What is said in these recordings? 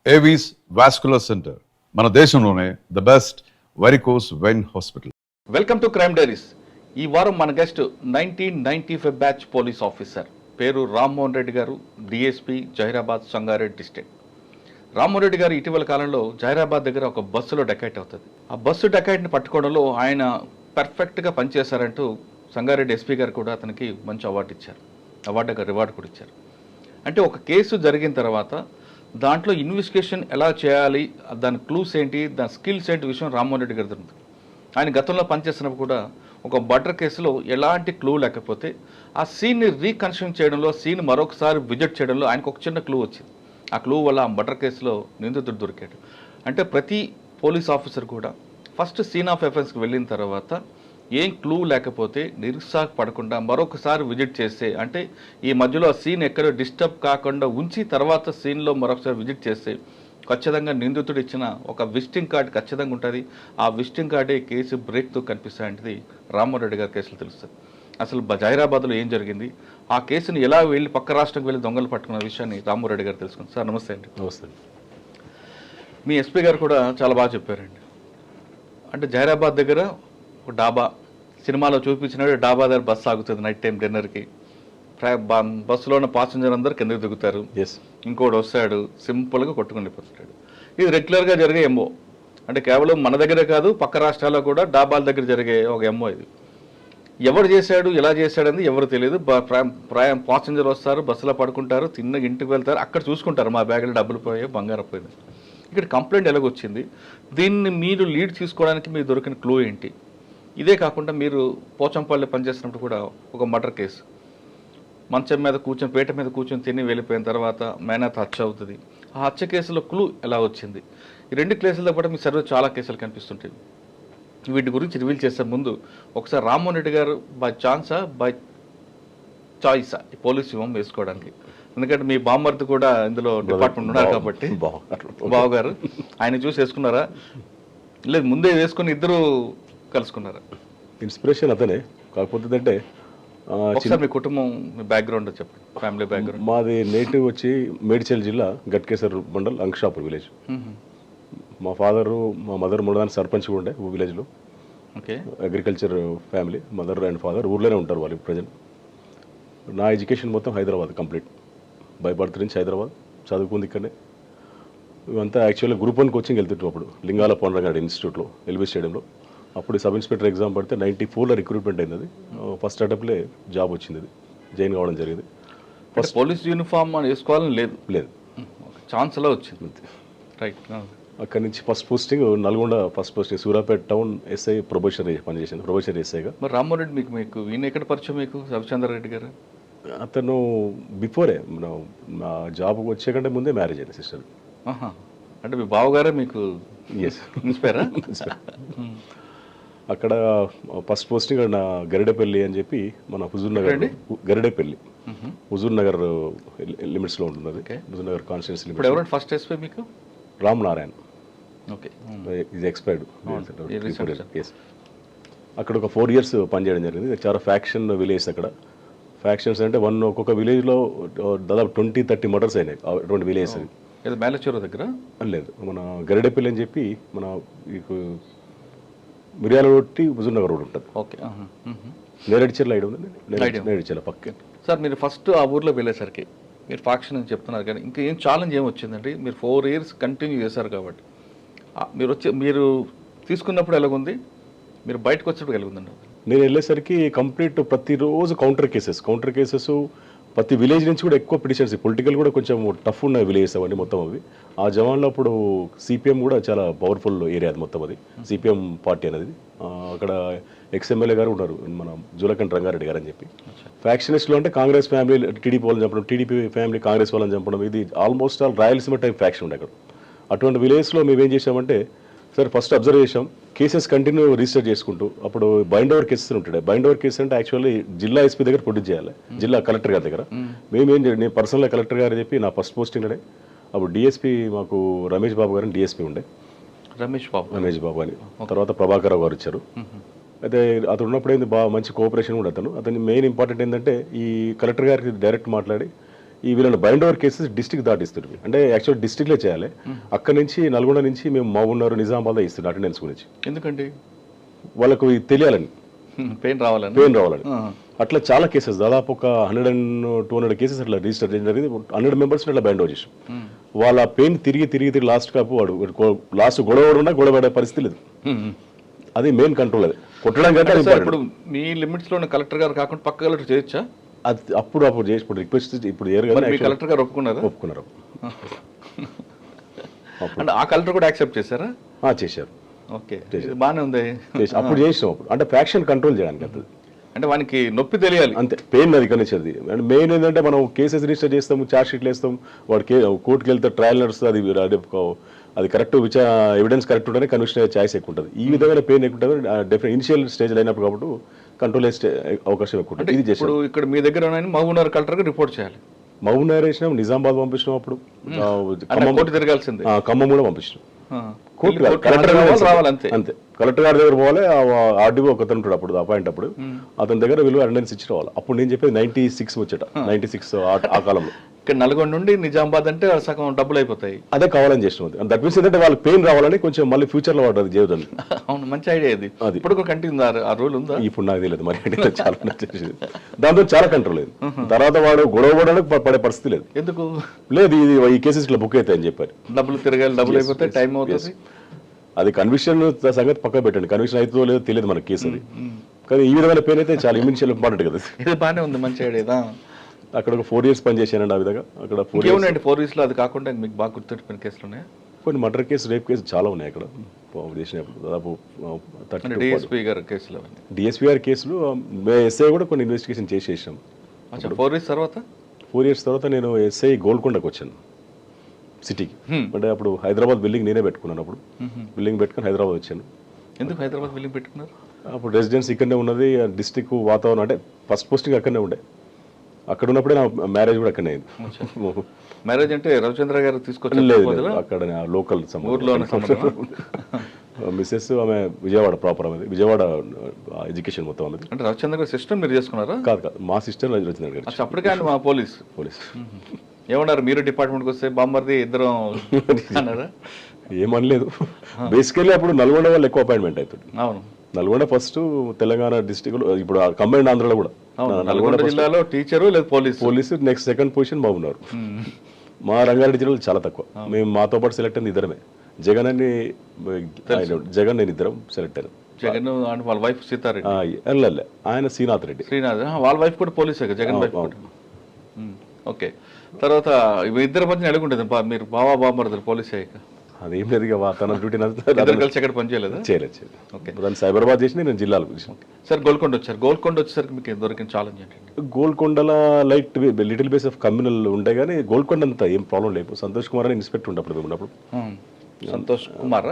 Avis vascular centre మన దేశంలోనే the best varicose vein hospital. Welcome to crime diaries. ఈ వారం మన గెస్ట్ 1995 బ్యాచ్ పోలీస్ ఆఫీసర్, పేరు రామ్మోహన్ రెడ్డి గారు, డిఎస్పీ జహీరాబాద్ సంగారెడ్డి డిస్ట్రిక్ట్. రామ్మోహన్ రెడ్డి గారు ఇటీవల కాలంలో జహీరాబాద్ దగ్గర ఒక బస్సులో డకైట్ అవుతుంది. ఆ బస్సు డకైట్ని పట్టుకోవడంలో ఆయన పర్ఫెక్ట్గా పనిచేశారంటూ సంగారెడ్డి ఎస్పీ గారు కూడా అతనికి మంచి అవార్డు ఇచ్చారు. రివార్డు కూడా ఇచ్చారు. అంటే ఒక కేసు జరిగిన తర్వాత దాంట్లో ఇన్వెస్టిగేషన్ ఎలా చేయాలి, దాని క్లూస్ ఏంటి, దాని స్కిల్స్ ఏంటి విషయం రామ్మోహన్ రెడ్డి గారి దొరుకుతుంది. ఆయన గతంలో పనిచేస్తున్నప్పుడు కూడా ఒక మర్డర్ కేసులో ఎలాంటి క్లూ లేకపోతే ఆ సీన్ని రీకన్స్ట్రక్ట్ చేయడంలో, సీన్ మరొకసారి విజిట్ చేయడంలో ఆయనకు ఒక చిన్న క్లూ వచ్చింది. ఆ క్లూ వల్ల ఆ మర్డర్ కేసులో నిందితుడు దొరికాడు. అంటే ప్రతి పోలీస్ ఆఫీసర్ కూడా ఫస్ట్ సీన్ ఆఫ్ ఎఫెన్స్కి వెళ్ళిన తర్వాత ఏం క్లూ లేకపోతే నిరుత్సాహపడకుండా మరొకసారి విజిట్ చేస్తే, అంటే ఈ మధ్యలో ఆ సీన్ ఎక్కడ డిస్టర్బ్ కాకుండా ఉంచి తర్వాత సీన్లో మరొకసారి విజిట్ చేస్తే ఖచ్చితంగా నిందితుడు ఇచ్చిన ఒక విజిటింగ్ కార్డు ఖచ్చితంగా ఉంటుంది. ఆ విజిటింగ్ కార్డే కేసు బ్రేక్తో కనిపిస్తాయంటది రామ్మోహన్ రెడ్డి గారి కేసులు తెలుస్తుంది. అసలు జహీరాబాద్లో ఏం జరిగింది, ఆ కేసుని ఎలా వెళ్ళి పక్క రాష్ట్రంకి వెళ్ళి దొంగలు పట్టుకున్న విషయాన్ని రామ్మోహన్ రెడ్డి గారు తెలుసుకుంది. సార్ నమస్తే అండి. నమస్తే. మీ ఎస్పీ గారు కూడా చాలా బాగా చెప్పారండి. అంటే జహీరాబాద్ దగ్గర ఒక డాబా, సినిమాలో చూపించినట్టు డాబా దగ్గర బస్సు ఆగుతుంది నైట్ టైం డిన్నర్కి. బస్సులో ఉన్న పాసెంజర్ అందరు కిందకి దిగుతారు. ఇంకోటి వస్తాడు సింపుల్గా కొట్టుకుని వెళ్ళిపోతాడు. ఇది రెగ్యులర్గా జరిగే ఎంఓ. అంటే కేవలం మన దగ్గరే కాదు, పక్క రాష్ట్రాల్లో కూడా డాబాల దగ్గర జరిగే ఒక ఎంఓ ఇది. ఎవరు చేశాడు, ఎలా చేశాడని ఎవరు తెలియదు. పాసెంజర్ వస్తారు, బస్సులో పడుకుంటారు, తిన్న ఇంటికి వెళ్తారు, అక్కడ చూసుకుంటారు మా బ్యాగులో డబ్బులు పోయాయి, బంగారం పోయింది. ఇక్కడ కంప్లైంట్ ఎలాగొచ్చింది, దీన్ని మీరు లీడ్ తీసుకోవడానికి మీకు దొరికిన క్లూ ఏంటి? ఇదే కాకుండా మీరు పోచంపల్లి పనిచేసినప్పుడు కూడా ఒక మర్డర్ కేసు, మంచం మీద కూర్చొని పీట మీద కూర్చొని తిని వెళ్ళిపోయిన తర్వాత మేనత్ హత్య అవుతుంది. ఆ హత్య కేసులో క్లూ ఎలా వచ్చింది? ఈ రెండు కేసులతో పాటు మీ సర్వే చాలా కేసులు కనిపిస్తుంటాయి. వీటి గురించి రివీల్ చేసే ముందు ఒకసారి రామ్మోహన్ రెడ్డి గారు బై ఛాన్సా బై చాయిసా ఈ పోలీస్ యూనిఫామ్ వేసుకోవడానికి? ఎందుకంటే మీ బామ్మర్ది కూడా ఇందులో డిపార్ట్మెంట్ ఉన్నారు కాబట్టి. బావగారు ఆయన చూసి వేసుకున్నారా, లేదు ముందే వేసుకుని ఇద్దరు కలుసుకున్నారా? ఇన్స్పిరేషన్ అతనే. కాకపోతే అంటే ఒకసారి మీ కుటుంబం, మీ బ్యాక్గ్రౌండ్ చెప్పండి, ఫ్యామిలీ బ్యాక్గ్రౌండ్. మాది నేటివ్ వచ్చి మేడ్చల్ జిల్లా గట్కేసర్ మండల్ అంక్షాపూర్ విలేజ్. మా ఫాదరు మా మదర్ మూడదాని సర్పంచ్ కూడా ఉండే విలేజ్లో. Okay. Agriculture family, mother and father ఊర్లోనే ఉంటారు వాళ్ళు ప్రజెంట్. నా ఎడ్యుకేషన్ మొత్తం హైదరాబాద్ కంప్లీట్. బై బర్త్ నుంచి హైదరాబాద్ చదువుకుంది ఇక్కడనే. ఇవంతా యాక్చువల్గా గ్రూప్ 1 కోచింగ్ వెళ్తుంటాం అప్పుడు లింగాల పోండ్రంగాడి ఇన్స్టిట్యూట్లో, ఎల్బీ స్టేడియంలో. అప్పుడు సబ్ ఇన్స్పెక్టర్ ఎగ్జామ్ పడితే 94లో రిక్రూట్మెంట్ అయింది. అది ఫస్ట్ అటెంప్ట్లే జాబ్ వచ్చింది. అది జాయిన్ కావడం జరిగింది. ఫస్ట్ పోలీస్ యూనిఫామ్ అని వేసుకోవాలని లేదు, లేదు, ఛాన్స్ అలా వచ్చింది. రైట్. అక్కడి నుంచి first posting Nalgonda, first posting Suryapet town SI probationary పనిచేసాను, ప్రొబేషనరీ ఎస్ఐగా. మరి రామ్మోహన్ రెడ్డి మీకు ఈయన ఎక్కడ పరిచయం మీకు? రవిచంద్ర రెడ్డి గారు అతను బిఫోరే నా జాబ్కి వచ్చే కంటే ముందే మ్యారేజ్ అయింది సిస్టర్. అంటే మీ బావగారే మీకు ఇన్స్పైరా? అక్కడ ఫస్ట్ పోస్టింగ్ నా గరిడేపల్లి అని చెప్పి మన హుజూర్ నగర్, గరిడేపల్లి హుజూర్ నగర్ లిమిట్స్లో ఉంటుంది. అది హుజూర్ నగర్ కాన్స్టిట్యూన్సీ లిమిట్స్. ఎవరు ఫస్ట్ ఎస్పీ మీకు? రామ్ నారాయణ్. ఓకే. ఇది ఎక్స్పైర్డ్. ఎస్. అక్కడ ఒక 4 years పనిచేయడం జరిగింది. చాలా ఫ్యాక్షన్ విలేజ్. అక్కడ ఫ్యాక్షన్స్ అంటే ఒక్కొక్క విలేజ్లో దాదాపు 20-30 మర్డర్స్ అయినాయి అటువంటి విలేజ్. అది మేలచూరు దగ్గర లేదు, మన గరిడేపల్లి అని చెప్పి మన మిర్యాల రోడ్డు హుజూర్ నగర్ రోడ్ ఉంటుంది. ఓకే. నేరేడుచెర్ల ఐడియా ఉంది, నేరేడుచెర్ల పక్కన. సార్ మీరు ఫస్ట్ ఆ ఊర్లో వెళ్ళేసరికి మీరు ఫాక్షన్ అని చెప్తున్నారు, కానీ ఇంకా ఏం ఛాలెంజ్ ఏం వచ్చిందండి? మీరు 4 years కంటిన్యూ చేశారు కాబట్టి మీరు తీసుకున్నప్పుడు ఎలాగుంది, మీరు బయటకు వచ్చినప్పుడు ఎలాగుందండి? నేను వెళ్ళేసరికి కంప్లీట్ ప్రతిరోజు కౌంటర్ కేసెస్ ప్రతి విలేజ్ నుంచి కూడా ఎక్కువ పిటిషన్స్. పొలిటికల్ కూడా కొంచెం టఫ్ ఉన్న విలేజెస్ అవన్నీ మొత్తం అవి. ఆ జవాన్లో అప్పుడు సిపిఎం కూడా చాలా పవర్ఫుల్ ఏరియా అది మొత్తం. అది సిపిఎం పార్టీ అనేది. అక్కడ ఎక్స్ఎమ్మెల్యే గారు ఉన్నారు, మన జూలకంఠ రంగారెడ్డి గారు అని చెప్పి. ఫ్యాక్షనిస్ట్లో అంటే కాంగ్రెస్ ఫ్యామిలీ టీడీపీ వాళ్ళని చంపడం, టీడీపీ ఫ్యామిలీ కాంగ్రెస్ వాళ్ళని చంపడం, ఇది almost all Rayalaseema type faction ఉండే అక్కడ. అటువంటి విలేజ్లో మేము ఏం చేసామంటే, సార్ ఫస్ట్ అబ్జర్వ్ చేసాం, కేసెస్ కంటిన్యూ రిజిస్టర్ చేసుకుంటూ. అప్పుడు బైండ్ ఓవర్ కేసెస్ ఉంటాయి. బైండ్ ఓవర్ కేసు అంటే యాక్చువల్లీ జిల్లా ఎస్పీ దగ్గర ప్రొడ్యూస్ చేయాలి, జిల్లా కలెక్టర్ గారి దగ్గర. మేమేం చేయండి, నేను పర్సనల్గా కలెక్టర్ గారు చెప్పి నా ఫస్ట్ పోస్టింగ్ అడే. అప్పుడు డిఎస్పీ మాకు రమేష్ బాబు గారు డిఎస్పీ ఉండే, రమేష్ బాబు అని. తర్వాత ప్రభాకర్ గారు వచ్చారు. అయితే అతను ఉన్నప్పుడు ఏంది బాగా మంచి కోఆపరేషన్ కూడా. అతని మెయిన్ ఇంపార్టెంట్ ఏంటంటే ఈ కలెక్టర్ గారికి డైరెక్ట్ మాట్లాడి ఈ వీళ్ళని బైండ్ ఓవర్ కేసెస్ డిస్ట్రిక్ట్ దాటిస్తుంది. అంటే యాక్చువల్ డిస్ట్రిక్ట్లే చేయాలి. అక్కడ నుంచి నల్గొండ నుంచి మేము మహబూబ్నగర్ నిజామాబాద్ ఇస్తుంది అటెండెన్స్ గురించి. ఎందుకండి? వాళ్ళకు ఇది తెలియాలని, పెయిన్ రావాలని. అట్లా చాలా కేసెస్, దాదాపు ఒక 100-200 కేసెస్ అట్లా రిజిస్టర్ చేయడం జరిగింది. 100 మెంబర్స్ అట్లా బైండ్ ఓవర్ చేసాం. వాళ్ళ పెయిన్ తిరిగి లాస్ట్ కాపు వాడు లాస్ట్ గొడవ పడే పరిస్థితి లేదు. అది మెయిన్ కంట్రోల్. అది కొట్టడం కంటే ఇప్పుడు మీ లిమిట్స్ లో కలెక్టర్ గారు కాకుండా పక్క కలెక్టర్ చేయొచ్చా? అది అప్పుడు చేసి ఇప్పుడు రిక్వెస్ట్ ఇప్పుడు కలెక్టర్ గారు ఒప్పుకున్నారు. అంటే ఆ కలెక్టర్ కూడా యాక్సెప్ట్ చేశారా? చేశారు. ఓకే, బాగానే ఉంది. అప్పుడు చేసినాం. అప్పుడు అంటే ఫ్యాక్షన్ కంట్రోల్ చేయడానికి అంతే. అంటే వానికి నొప్పి తెలియాలి అంతే, పెయిన్ అది కనిపించేది. అండ్ మెయిన్ ఏంటంటే మనం కేసెస్ రిజిస్టర్ చేస్తాము, ఛార్జ్ షీట్లు వేస్తాం, వాడికి కోర్టుకి వెళ్తే ట్రయల్ నడుస్తుంది. అది కరెక్ట్ ఎవిడెన్స్ కరెక్ట్ ఉంటేనే కన్విక్షన్ ఛాయిస్ ఎక్కువ ఉంటుంది. ఈ విధంగా పెయిన్ ఎక్కువ ఉంటుంది. డెఫినెట్ ఇనిషియల్ స్టేజ్ అయినప్పుడు కాబట్టి కంట్రోల్ అవకాశం ఎక్కువ ఉంటుంది. ఇది చేసి ఇక్కడ మీ దగ్గర మహబూబ్నగర్ కలెక్టర్ రిపోర్ట్ చేయాలి. మహబూబ్నగర్ వేసినాం, నిజామాబాద్ పంపించినాం, అప్పుడు తిరగాల్సిందే, ఖమ్మం కూడా పంపించినాం. కలెక్టర్ రావాలి అంతే. కలెక్టర్ గారి దగ్గర పోవాలి. ఆర్డీఓ ఒకతను ఉంటాడు అప్పుడు అపాయింట్, అప్పుడు అతని దగ్గర వీళ్ళు అటెండెన్స్ ఇచ్చి రావాలి. అప్పుడు నేను చెప్పేది 96 వచ్చేట, 96 ఆ కాలంలో. ఇక్కడ నల్గొండ నుండి నిజామాబాద్ అంటే సగం డబ్బులు అయిపోతాయి. అదే కావాలని చేసిన. దట్ మీన్స్ ఏంటంటే వాళ్ళకి పెయిన్ రావాలని కొంచెం మళ్ళీ ఫ్యూచర్ లో వాడు జీవితాన్ని. అవును, మంచి ఐడియా ఇది. అది ఇప్పుడు కంటిన్యూ ఆ రూల్ ఉందా? ఇప్పుడు నాకు తెలియదు మరి. చాలా దాంతో చాలా కంట్రోల్ అయింది. తర్వాత వాడు గొడవ పడడానికి పడే పరిస్థితి లేదు. ఎందుకు లేదు? ఇది ఈ కేసెస్ ఇట్లా బుక్ అవుతాయని చెప్పారు. డబ్బులు తిరగాలి, డబ్బులు అయిపోతే టైం అవుతుంది. అది కన్విక్షన్ సంగతి పక్క పెట్టండి, కన్విక్షన్ అవుతుందో లేదో తెలియదు మనకి కేసు అది. కానీ ఈ విధమైన పెయిన్ అయితే చాలా ఇమినిషియల్ ఇంపార్టెంట్ కదా. ఇది బాగానే ఉంది, మంచి ఐడియా. అక్కడ ఒక 4 years పనిచేసానండి ఆ విధంగా. అక్కడ 4 years లో అది కాకుండా మీకు బాగా గుర్తుండిపోయిన కేసులు ఉన్నాయా? కొన్ని మర్డర్ కేసు, రేప్ కేసు చాలా ఉన్నాయి అక్కడ చేసినప్పుడు. దాదాపు డిఎస్పీ గారి కేసులు, డిఎస్పీ గారి కేసులు, ఎస్ఐ కూడా కొన్ని ఇన్వెస్టిగేషన్ చేసేసాం. 4 years తర్వాత 4 years తర్వాత నేను ఎస్ఐ గోల్కొండకు వచ్చాను సిటీకి. అంటే అప్పుడు హైదరాబాద్ బిల్డింగ్ నేనే పెట్టుకున్నాను. అప్పుడు బిల్డింగ్ పెట్టుకుని హైదరాబాద్ వచ్చాను. ఎందుకు హైదరాబాద్ బిల్డింగ్ పెట్టుకున్నారు? అప్పుడు రెసిడెన్స్ ఇక్కడనే ఉన్నది, డిస్ట్రిక్ట్ వాతావరణం అంటే ఫస్ట్ పోస్టింగ్ అక్కడనే ఉండే. అక్కడ ఉన్నప్పుడే నా మ్యారేజ్ కూడా అక్కడనే అయింది. మ్యారేజ్ అంటే రవిచంద్ర గారు తీసుకొచ్చి? లేదు, అక్కడ లోకల్ మిస్సెస్ ఆమె విజయవాడ ప్రాపర్, ఆమె విజయవాడ ఎడ్యుకేషన్ మొత్తం అన్నది. అంటే రవిచంద్ర గారు సిస్టర్ మీరు చేసుకున్నారా? కాదు, మా సిస్టర్ రవిచంద్ర గారు. అప్పటికే మా పోలీస్ ఏమన్నారు? మీరు డిపార్ట్మెంట్కి వస్తే బామ్మర్ది ఇద్దరం అన్నారా? ఏమనలేదు. బేసికల్లీ అప్పుడు నల్గొండ వాళ్ళు ఎక్కువ అపాయింట్మెంట్ అవుతుంది. అవును, నల్గొండ ఫస్ట్, తెలంగాణ డిస్ట్రిక్ట్, ఇప్పుడు కంబైన్డ్ ఆంధ్రలో కూడా నల్గొండ జిల్లాలో టీచరు లేదు పోలీసు, నెక్స్ట్ సెకండ్ పొజిషన్ బాగున్నారు. మా రంగారెడ్డి జిల్లాలో చాలా తక్కువ. మేము మాతో పాటు సెలెక్ట్ అయింది ఇద్దరమే. జగన్ నేను ఇద్దరం సెలెక్ట్ అయినాం. జగన్ వాళ్ళ వైఫ్ సీతారెడ్డి, ఆయన శ్రీనాథ్ రెడ్డి. వాళ్ళ వైఫ్ కూడా పోలీసే, జగన్ వైఫ్. ఓకే, తర్వాత ఇద్దరు మధ్య ఎలాగుంటుంది? మీరు బావా బామ్మర్ది పోలీస్ అయ్యాక? అదేం లేదు, తన డ్యూటీ కలిసి ఎక్కడ పని చేయలేదు. దాన్ని సైబరాబాద్ చేసి నేను జిల్లాలో సార్ గోల్కొండ వచ్చారు. గోల్కొండ వచ్చేసరికి మీకు దొరికిన ఛాలెంజ్ ఏంటండి? గోల్కొండలో light little base of communal ఉంటాయి, కానీ గోల్కొండ అంతా ఏం ప్రాబ్లం లేదు. సంతోష్ కుమార్ అని ఇన్స్పెక్టర్ ఉన్నప్పుడు మేము ఉన్నప్పుడు. సంతోష్ కుమార్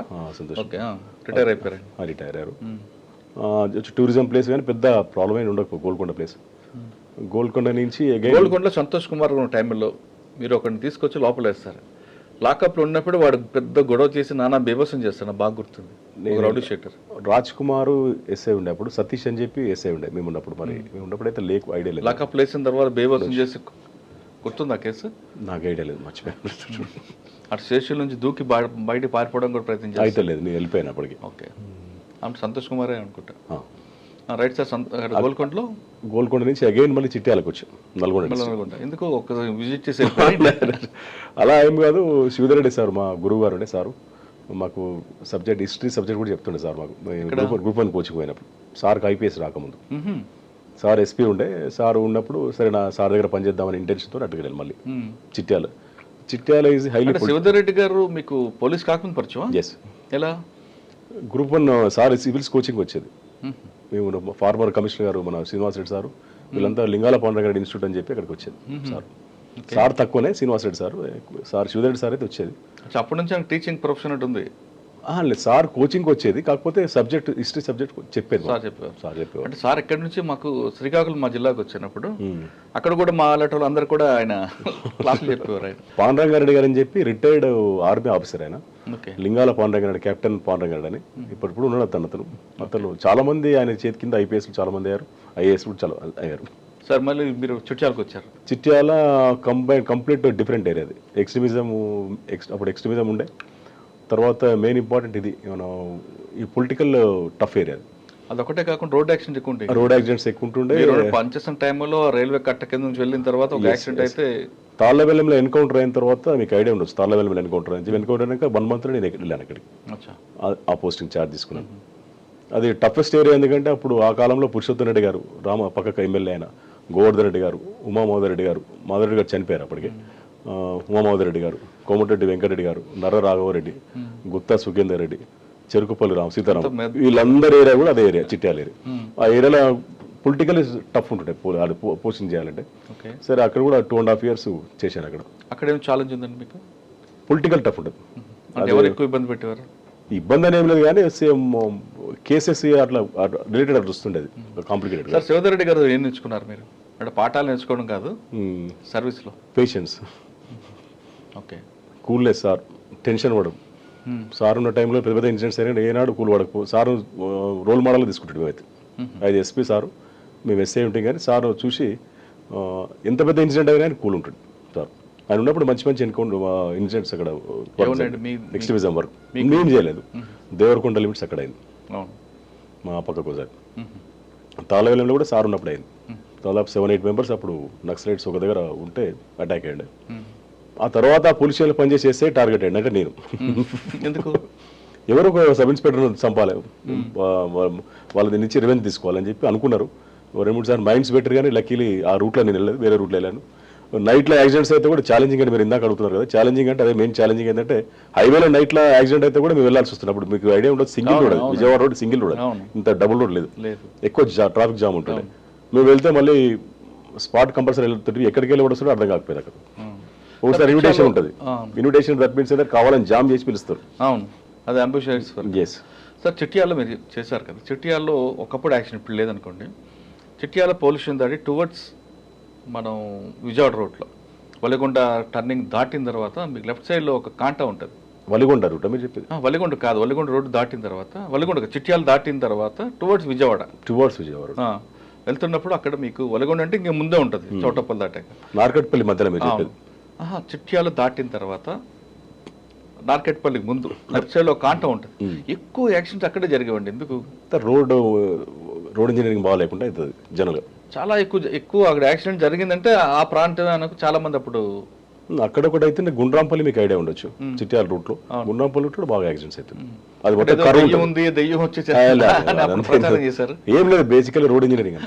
రిటైర్ అయిపోయారు. రిటైర్ అయ్యారు. టూరిజం ప్లేస్ కానీ పెద్ద ప్రాబ్లం అయినా ఉండకపో గోల్కొండ ప్లేస్. గోల్కొండ నుంచి గోల్కొండలో సంతోష్ కుమార్ ఉన్న టైంలో మీరు ఒకరిని తీసుకొచ్చి లోపల వేస్తారు. లాకప్లో ఉన్నప్పుడు వాడు పెద్ద గొడవ చేసి నానా బీభత్సం చేస్తాను, బాగా గుర్తుంది. Rowdy sheeter Raj Kumar SI ఉండే అప్పుడు, సతీష్ అని చెప్పి ఎస్ఐ ఉండే మేము ఉన్నప్పుడు. మరి మేము ఉన్నప్పుడు అయితే ఐడియా లేదు. లాకప్ వేసిన తర్వాత బీభత్సం చేసి గుర్తుంది ఆ కేసు? నాకు ఐడియా లేదు, మర్చిపోయాను. అటు స్టేషన్ నుంచి దూకి బయట పారిపోవడం కూడా ప్రయత్నం అయితే లేదు, నేను వెళ్ళిపోయాను అప్పటికి. ఓకే, సంతోష్ కుమారే అనుకుంటా. Right sir. గోల్కొండ నుంచి అగైన్ మళ్ళీ చిట్యాలకు వచ్చాం నల్గొండ. ఎందుకు ఒక విజిట్ చేసి అలా ఏం కాదు. శివధరెడ్డి సార్ మా గురువు గారు ఉండే సారు, మాకు సబ్జెక్ట్ హిస్టరీ సబ్జెక్ట్ కూడా చెప్తుండే సార్ మాకు. గ్రూప్ 1 కోచింగ్ పోయినప్పుడు సార్కి ఐపీఎస్ రాకముందు సార్ ఎస్పీ ఉండే. సార్ ఉన్నప్పుడు సరే నా సార్ దగ్గర పనిచేద్దామని ఇంటెన్షన్తో అట్టుకెళ్ళాను మళ్ళీ చిట్యాల ఈజ్ హైలీ. శివధరెడ్డి గారు మీకు పోలీస్ కాకుండా పరిచయం? ఎస్. ఎలా? గ్రూప్ 1 సార్ సివిల్స్ కోచింగ్ వచ్చేది. మేము ఫార్మర్ కమిషనర్ గారు మన శ్రీనివాస్ రెడ్డి సార్ వీళ్ళంతా లింగాల పాండ్రంగారెడ్డి ఇన్స్టిట్యూట్ అని చెప్పి అక్కడికి వచ్చేది. సార్ తక్కువనే, శ్రీనివాస్ రెడ్డి సార్ శివరెడ్డి సార్ అయితే వచ్చేది. అప్పటి నుంచి టీచింగ్ ప్రొఫెషన్ ఉంటుంది. లేదు, సార్ కోచింగ్ వచ్చేది, కాకపోతే సబ్జెక్ట్ హిస్టరీ సబ్జెక్ట్ చెప్పేది. సార్ చెప్పేవారు. అంటే సార్ ఎక్కడి నుంచి మాకు శ్రీకాకుళం మా జిల్లాకు వచ్చినప్పుడు అక్కడ కూడా మా అలాంటి అందరు కూడా ఆయన క్లాసులు చెప్పేవారు. ఆయన పాండ్రంగారెడ్డి గారు అని చెప్పి రిటైర్డ్ ఆర్మీ ఆఫీసర్. ఆయన లింగాల పాండ్రంగారెడ్డి, కెప్టెన్ పాండ్రంగారెడ్డి అని ఇప్పుడు ఉన్నాడు. అతను చాలా మంది ఆయన చేతి కింద ఐపీఎస్ చాలా మంది అయ్యారు, ఐఏఎస్ కూడా చాలా అయ్యారు. సార్ మళ్ళీ మీరు చిట్యాలకు వచ్చారు. చిట్యాల కంప్లీట్ డిఫరెంట్ ఏరియా అది. అప్పుడు ఎక్స్ట్రీమిజం ఉండే. తర్వాత మెయిన్ ఇంపార్టెంట్ ఇది ఈ పొలిటికల్ టఫ్ ఏరియా. అదొకటే కాకుండా రోడ్ యాక్సిడెంట్ ఎక్కువ ఉంటాయి. రోడ్ యాక్సిడెంట్స్ ఎక్కువ ఉంటుండే. పనిచేసిన టైంలో రైల్వే కట్ట కింద నుంచి వెళ్ళిన తర్వాత ఒక యాక్సిడెంట్ అయితే తాళ్ళబెల్లంలో ఎన్కౌంటర్ అయిన తర్వాత మీకు ఐడియా ఉండొచ్చు. తాళ్ళబెల్లంలో ఎన్కౌంటర్ అయినాక 1 month నేను వెళ్ళాను అక్కడికి. ఆ పోస్టింగ్ ఛార్జ్ తీసుకున్నాను. అది టఫెస్ట్ ఏరియా. ఎందుకంటే అప్పుడు ఆ కాలంలో పురుషోత్తమ రెడ్డి గారు, పక్కకు ఎమ్మెల్యే అయిన గోవర్ధన్ రెడ్డి గారు, మాధవరెడ్డి గారు చనిపోయారు అప్పటికి. మాధవరెడ్డి గారు, కోమటిరెడ్డి వెంకటరెడ్డి గారు, నర్ర రాఘవరెడ్డి, గుత్తా సుఖేందర్ రెడ్డి, చెరుకుపల్లి సీతారాం, వీళ్ళందరి ఏరియా కూడా అదే ఏరియా, చిట్యాల ఏరియా. ఆ ఏరియాలో పొలిటికల్ టఫ్ ఉంటుండే పోస్టింగ్ చేయాలంటే. సరే అక్కడ కూడా 2.5 years చేశాను. అక్కడ ఏం ఛాలెంజ్ ఉందండి మీకు? పొలిటికల్ టఫ్ ఉంటుంది. ఎవరు ఎక్కువ ఇబ్బంది పెట్టేవారు? ఇబ్బంది అని ఏం లేదు కానీ సేమ్ కేసెస్ అట్లా రిలేటెడ్ అట్లా వస్తుండేది, కాంప్లికేటెడ్. సార్ శివధర్ రెడ్డి గారు ఏం నేర్చుకున్నారు మీరు? అంటే పాఠాలు నేర్చుకోవడం కాదు, సర్వీస్లో patience, okay, coolness. Sir tension పడడం. సార్ ఉన్న టైంలో పెద్ద పెద్ద ఇన్సిడెంట్స్ అయినా ఏనాడు కూల్ పడకపో. సార్ రోల్ మోడల్ తీసుకుంటాడు. మేమైతే అది ఎస్పీ సారు, మేము ఎస్ఐ ఉంటాం కానీ సార్ చూసి ఎంత పెద్ద ఇన్సిడెంట్ అయినా కూల్ ఉంటాడు సార్. ఆయన ఉన్నప్పుడు మంచి ఇన్సిడెంట్స్ అక్కడ ఎక్స్ట్రీమిజం వరకు మేము చేయలేదు. దేవరకొండ లిమిట్స్ అక్కడ అయింది, మా పక్కకు ఒకసారి. తాళవేలంలో కూడా సార్ ఉన్నప్పుడు అయింది. దాదాపు 7-8 members అప్పుడు నక్సలైట్స్ ఒక దగ్గర ఉంటే అటాక్ అయ్యండి. ఆ తర్వాత పోలీస్ స్టేషన్లో పనిచేసేస్తే టార్గెట్ అయ్యండి. అంటే నేను ఎందుకు ఎవరో ఒక సబ్ ఇన్స్పెక్టర్ చంపాలి, వాళ్ళ నుంచి రివెంజ్ తీసుకోవాలని చెప్పి అనుకున్నారు. 2-3 సార్లు మైండ్స్ బెటర్ కానీ లక్కీలీ ఆ రూట్లో నేను వెళ్ళలేదు, వేరే రూట్లో వెళ్ళాను. నైట్లో యాక్సిడెంట్స్ అయితే కూడా ఛాలెంజింగ్ అని మీరు ఇందాక అడుగుతున్నారు కదా. ఛాలెంజింగ్ అంటే అదే మెయిన్ ఛాలెంజింగ్ ఏంటంటే హైవేలో నైట్లో యాక్సిడెంట్ అయితే కూడా మేము వెళ్ళాల్సి వస్తుంది. అప్పుడు మీకు ఐడియా ఉండదు, single road, Vijayawada road single road, ఇంత డబుల్ రోడ్ లేదు, ఎక్కువ ట్రాఫిక్ జామ్ ఉంటుంది. మేము వెళ్తే మళ్ళీ స్పాట్ కంపల్సరీ వెళ్తుంటే ఎక్కడికి వెళ్ళి వస్తుందో అర్థం కాకపోయింది. అక్కడ ఒకసారి ఇన్విటేషన్ ఉంటుంది, ఇన్విటేషన్ దట్ మీన్స్ కావాలని జామ్ చేసి పిలుస్తారు. అవును, అది అంబిషన్స్. ఎస్ సార్ చిట్యాలలో మీరు చేశారు కదా, చిట్యాలలో ఒకప్పుడు యాక్సిడెంట్ ఇప్పుడు లేదనుకోండి. చిట్యాల పోలీస్ స్టేషన్ దాటి టువర్డ్స్ మనం విజయవాడ రోడ్లో వలిగొండ టర్నింగ్ దాటిన తర్వాత మీకు లెఫ్ట్ సైడ్లో ఒక కాంటా ఉంటుంది. వలిగొండ రూట్ మీరు చెప్పేది? వలిగొండ కాదు, వలిగొండ రోడ్డు దాటిన తర్వాత, వలిగొండ చిట్యాల దాటిన తర్వాత టువర్డ్స్ విజయవాడ వెళ్తున్నప్పుడు అక్కడ మీకు వలిగొండ అంటే ఇంక ముందే ఉంటుంది, చౌటప్పల్ దాటాక నార్కట్పల్లి మధ్యలో. చిట్యాలు దాటిన తర్వాత నార్కెట్పల్లికి ముందు లెఫ్ట్ సైడ్ లో కాంటా ఉంటుంది. ఎక్కువ యాక్సిడెంట్స్ అక్కడే జరిగేవండి. ఎందుకు? రోడ్ ఇంజనీరింగ్ బాగాలేకుండా అవుతుంది జనరల్గా. చాలా ఎక్కువ అక్కడ యాక్సిడెంట్ జరిగిందంటే ఆ ప్రాంతం చాలా మంది అప్పుడు అక్కడ ఒకటి అయితే గుండ్రాంపల్లి మీకు ఐడియా ఉండొచ్చు, చిట్యాల రూట్ లో గుండ్రాంపల్లి రూట్ లో బాగా యాక్సిడెంట్స్ అవుతుంది. అది ఏం లేదు, బేసికల్ రోడ్ ఇంజనీరింగ్.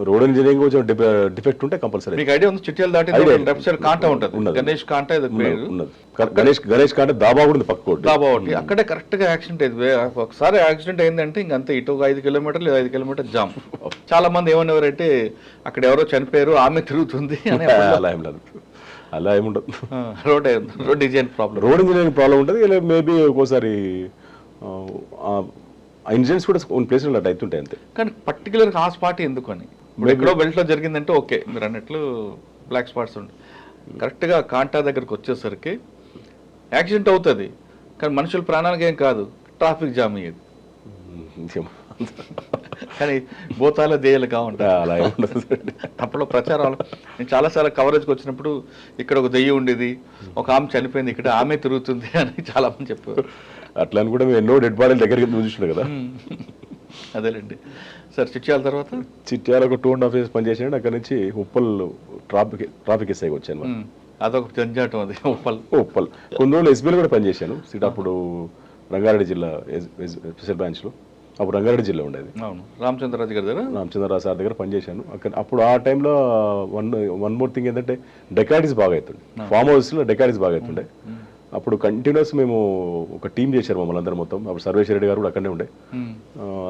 రోడ్ ఇంజనీరింగ్ కొంచెం డిఫెక్ట్ ఉంటే కంపల్సరీ. మీకు ఐడియా ఉంది చిట్యాల దాటి లెఫ్ట్ సైడ్ కాంటా ఉంటుంది, గణేష్ కాంటా ఉన్నది. గణేష్ కాంటా దాబా కూడా పక్క దాబా ఒకటి, అక్కడే కరెక్ట్ గా యాక్సిడెంట్ అయింది. ఒకసారి యాక్సిడెంట్ అయిందంటే ఇంకంతే, ఇటు 5 kilometers 5 kilometers జామ్. చాలా మంది ఏమనేవారంటే అక్కడ ఎవరో చనిపోయారు, ఆమె తిరుగుతుంది అని. అలా ఏముండదు. Road design problem, road engineering problem ఉంటుంది. మేబీ ఒక్కోసారి ఇన్సిడెంట్స్ కూడా కొన్ని ప్లేస్లో అట్లా అవుతుంటాయి అంతే. కానీ పర్టికులర్గా ఆ స్పాట్ ఎందుకు అని, ఎక్కడో బెల్ట్లో జరిగిందంటే ఓకే, మీరు అన్నట్లు బ్లాక్ స్పాట్స్ ఉండి కరెక్ట్గా కాంటా దగ్గరకు వచ్చేసరికి యాక్సిడెంట్ అవుతుంది. కానీ మనుషుల ప్రాణానికి ఏం కాదు, ట్రాఫిక్ జామ్ అయ్యేది. కానీ భూతాల దెయ్యాలుగా ఉంటాయి. అలా ఉండదు. అప్పుడు ప్రచారాలు నేను చాలాసార్లు కవరేజ్కి వచ్చినప్పుడు ఇక్కడ ఒక దెయ్యం ఉండేది, ఒక ఆమె చనిపోయింది, ఇక్కడ ఆమె తిరుగుతుంది అని చాలా మంది చెప్పారు. అట్లా అని కూడా మేము ఎన్నో డెడ్ బాడీల దగ్గరికి చూసినాం కదా. అదేలేండి. సార్ చిట్యాల తర్వాత చిట్యాల ఒక 2.5 years పనిచేసాను. అక్కడ నుంచి ఉప్పల్ ట్రాఫిక్ ఎస్ఐకి వచ్చాను. అదొక జంజాటం. అది ఉప్పల్ కొన్ని రోజులు ఎస్బీలో కూడా పనిచేశాను. అప్పుడు రంగారెడ్డి జిల్లా స్పెషల్ బ్రాంచ్లో, అప్పుడు రంగారెడ్డి జిల్లా ఉండేది. అవును, రామచంద్రరాజు గారి దగ్గర, రామచంద్రరాజు సార్ దగ్గర పనిచేశాను. అప్పుడు ఆ టైంలో వన్ మోర్ థింగ్ ఏంటంటే డెకాయిటీస్ బాగా అవుతుండే, ఫామ్ హౌస్లో డెకాయిటీస్ బాగా అవుతుండే. అప్పుడు కంటిన్యూస్ మేము ఒక టీం చేశారు మమ్మల్ని అందరం మొత్తం. అప్పుడు సర్వేశ్వర రెడ్డి గారు కూడా అక్కడనే ఉండే.